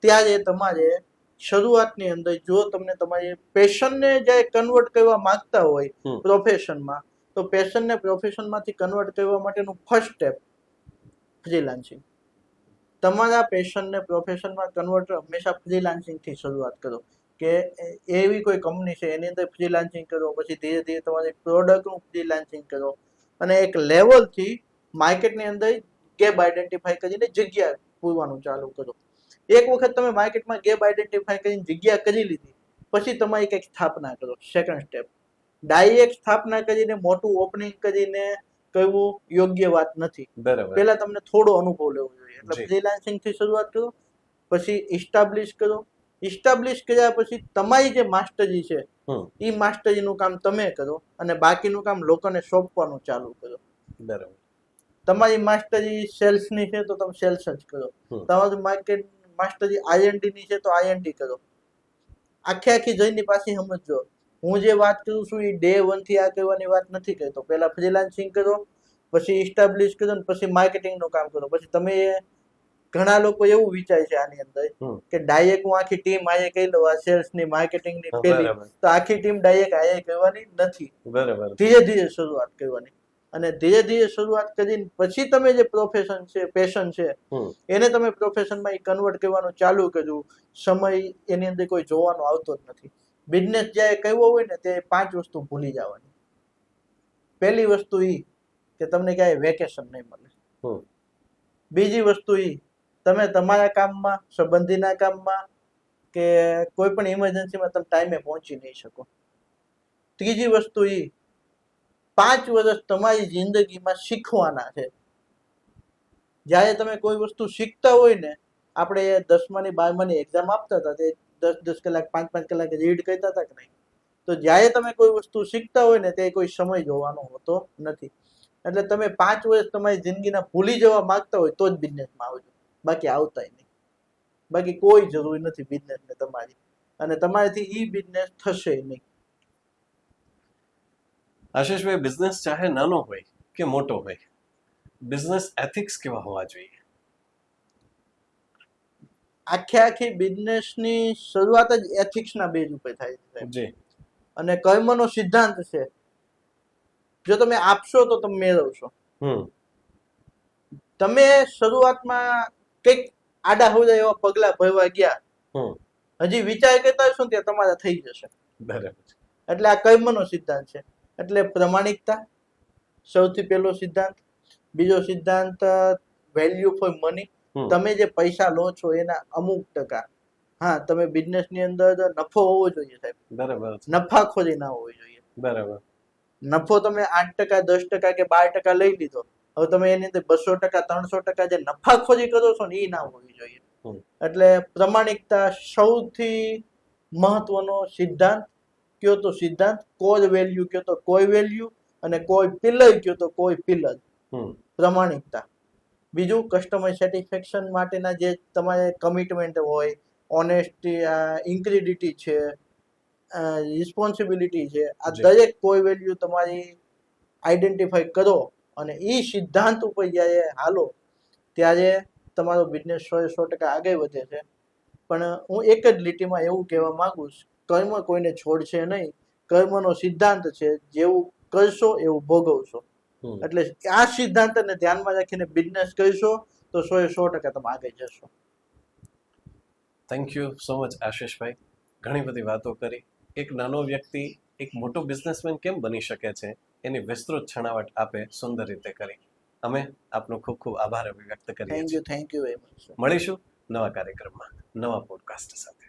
ત્યારે તમારે શરૂઆતની અંદર જો તમને તમારી પેશનને જ્યારે કન્વર્ટ કરવા માંગતા હોય પ્રોફેશનમાં, તો પેશનને પ્રોફેશનમાંથી કન્વર્ટ કરવા માટેનું ફર્સ્ટ સ્ટેપ ફ્રીલાન્સિંગ. તમારા પેશનને પ્રોફેશનમાં કન્વર્ટ હંમેશા ફ્રીલાન્સિંગથી શરૂઆત કરો કે એવી કોઈ કંપની છે એની અંદર ફ્રીલાન્સિંગ કરો, પછી ધીરે ધીરે તમારી પ્રોડક્ટનું ફ્રીલાન્સિંગ કરો અને એક લેવલથી માર્કેટની અંદર ગેપ આઈડેન્ટિફાઈ કરીને જગ્યા પૂરવાનું ચાલુ કરો. એક વખત તમે માર્કેટમાં ગેપ આઈડેન્ટિફાઈ કરીને જગ્યા કરી લીધી, પછી તમારી કંઈક સ્થાપના કરો. સેકન્ડ સ્ટેપ, ડાયરેક્ટ સ્થાપના કરીને મોટું ઓપનિંગ કરીને કરવું યોગ્ય વાત નથી. બરાબર. પહેલા તમને થોડો અનુભવ લેવો જોઈએ. એટલે જી. ફ્રીલાન્સિંગ થી શરૂઆત કરો, પછી ઇસ્ટાબ્લિશ કરો. ઇસ્ટાબ્લિશ કર્યા પછી તમારી જે માસ્ટરી છે હમ. એ માસ્ટરીનું કામ તમે કરો અને બાકીનું કામ લોકોને સોંપવાનું ચાલુ કરો. બરાબર. તમારી માસ્ટરી સેલ્સની છે તો તમે સેલ્સ જ કરો. હમ. તમારું માર્કેટ માસ્ટરી આઈએનડી ની છે તો આઈએનડી કરો. આખી જઈને પાછી સમજો, હું જે વાત કરું છું એ ડે 1 થી આ કરવાની વાત નથી કરતો. પહેલા ફ્રીલાન્સિંગ કરો, પછી ઇસ્ટાબ્લિશ કરો, પછી માર્કેટિંગ નું કામ કરો. પછી તમે ઘણા લોકો એવું વિચારે છે આની અંદર કે ડાયરેક્ટ હું આખી ટીમ આયે કહી લઉં, આ સેલ્સ ની માર્કેટિંગ ની પેલી, બરાબર. તો આખી ટીમ ડાયરેક્ટ આયે કરવાની નથી. બરાબર. ધીરે ધીરે શરૂઆત કરવાની. અને ધીરે ધીરે શરૂઆત કરીને પછી તમે જે પ્રોફેશન છે, પેશન છે, હમ. એને તમે પ્રોફેશનમાં કન્વર્ટ કરવાનું ચાલુ કર્યું. સમય એની અંદર કોઈ જોવાનો આવતો જ નથી. બિઝનેસ જ્યારે કરવો હોય ને તે 5 વસ્તુ ભૂલી જવાની. પહેલી વસ્તુ ઈ કે તમને ક્યાંય વેકેશન નહીં મળે. હમ. બીજી વસ્તુ ઈ, તમે તમારા કામમાં, સંબંધીના કામમાં કે કોઈ પણ ઇમરજન્સીમાં તમે ટાઈમે પહોંચી નહીં શકો. ત્રીજી વસ્તુ ઈ, 5 વર્ષ તમારી જિંદગીમાં શીખવાના છે. જ્યારે તમે કોઈ વસ્તુ શીખતા હોય ને, આપણે 10માની 12માની એક્ઝામ આપતા હતા તે 10 કલાક 5 કલાક રીડ કરતા હતા કે નહીં? તો જ્યારે તમે કોઈ વસ્તુ શીખતા હોય ને તે કોઈ સમય જોવાનો હોતો નથી. એટલે તમે 5 વર્ષ તમારી જિંદગીના ભૂલી જવા માંગતા હોય તો જ બિઝનેસમાં આવજો, બાકી આવતાય નહીં. બાકી કોઈ જરૂરી નથી બિઝનેસને તમારી, અને તમારાથી ઈ બિઝનેસ થશે નહીં. આશીષભાઈ, બિઝનેસ ચાહે નાનો હોય કે મોટો હોય, બિઝનેસ એથિક્સ કેવા હોવા જોઈએ? આખી બિઝનેસની શરૂઆત જ એથિક્સના બેઝ ઉપર થાય છે સાહેબ. જી. અને કર્મનો સિદ્ધાંત છે, જો તમે આપશો તો તમે મેળવશો. હમ. તમે શરૂઆતમાં કંઈક આડા હોડા એવા પગલા ભરવા ગયા, હમ. હજી વિચાર કરતા હશો ને ત્યાં તમારા થઈ જશે. બરાબર. એટલે આ કર્મનો સિદ્ધાંત છે. એટલે પ્રમાણિકતા સૌથી પહેલો સિદ્ધાંત. બીજો સિદ્ધાંત વેલ્યુ ફોર મની. હમ. તમે જે પૈસા લો છો એના અમુક ટકા, હા, તમે બિઝનેસની અંદર નફો હોવો જોઈએ સાહેબ, બરાબર. નફાખોરી ના હોવી જોઈએ. બરાબર. નફો તમે 8%, 10% કે 12% લઈ લીધો, હવે તમે એની અંદર 200%, 300% જે નફાખોરી કરો છો ને એ ના હોવી જોઈએ. એટલે પ્રમાણિકતા સૌથી મહત્વનો સિદ્ધાંત. કયો તો સિદ્ધાંત, કોર વેલ્યુ કયો તો કોઈ વેલ્યુ, અને કોઈ પિલર કયો તો કોઈ પિલર. પ્રમાણિકતા. બીજું, કસ્ટમર સેટિસ્ફેક્શન માટેના જે તમારે કમિટમેન્ટ હોય, ઓનેસ્ટી, ઇન્ક્રેડિટી છે, રિસ્પોન્સિબિલિટી છે, આ દરેક કોઈ વેલ્યુ તમારી આઈડેન્ટિફાઈ કરો અને એ સિદ્ધાંત ઉપર જ્યારે હાલો ત્યારે તમારો બિઝનેસ 100% આગળ વધે છે. પણ હું એક જ લીટીમાં એવું કહેવા માંગુ છું, કર્મ કોઈને છોડશે નહીં. કર્મનો સિદ્ધાંત છે, જેવું કરશો એવું ભોગવશો. એટલે આ સિદ્ધાંતને ધ્યાનમાં રાખીને બિઝનેસ કરશો તો 100% તમે આગળ જશો. Thank you so much Ashishbhai. ઘણી બધી વાતો કરી. એક નાનો વ્યક્તિ એક મોટો બિઝનેસમેન કેમ બની શકે છે એની વિસ્તૃત છણાવટ આપે સુંદર રીતે કરી. અમે આપનો ખૂબ ખૂબ આભાર અભિવ્યક્ત કરીએ છીએ. Thank you very much. મળીશું નવા કાર્યક્રમમાં, નવા પોડકાસ્ટ સાથે.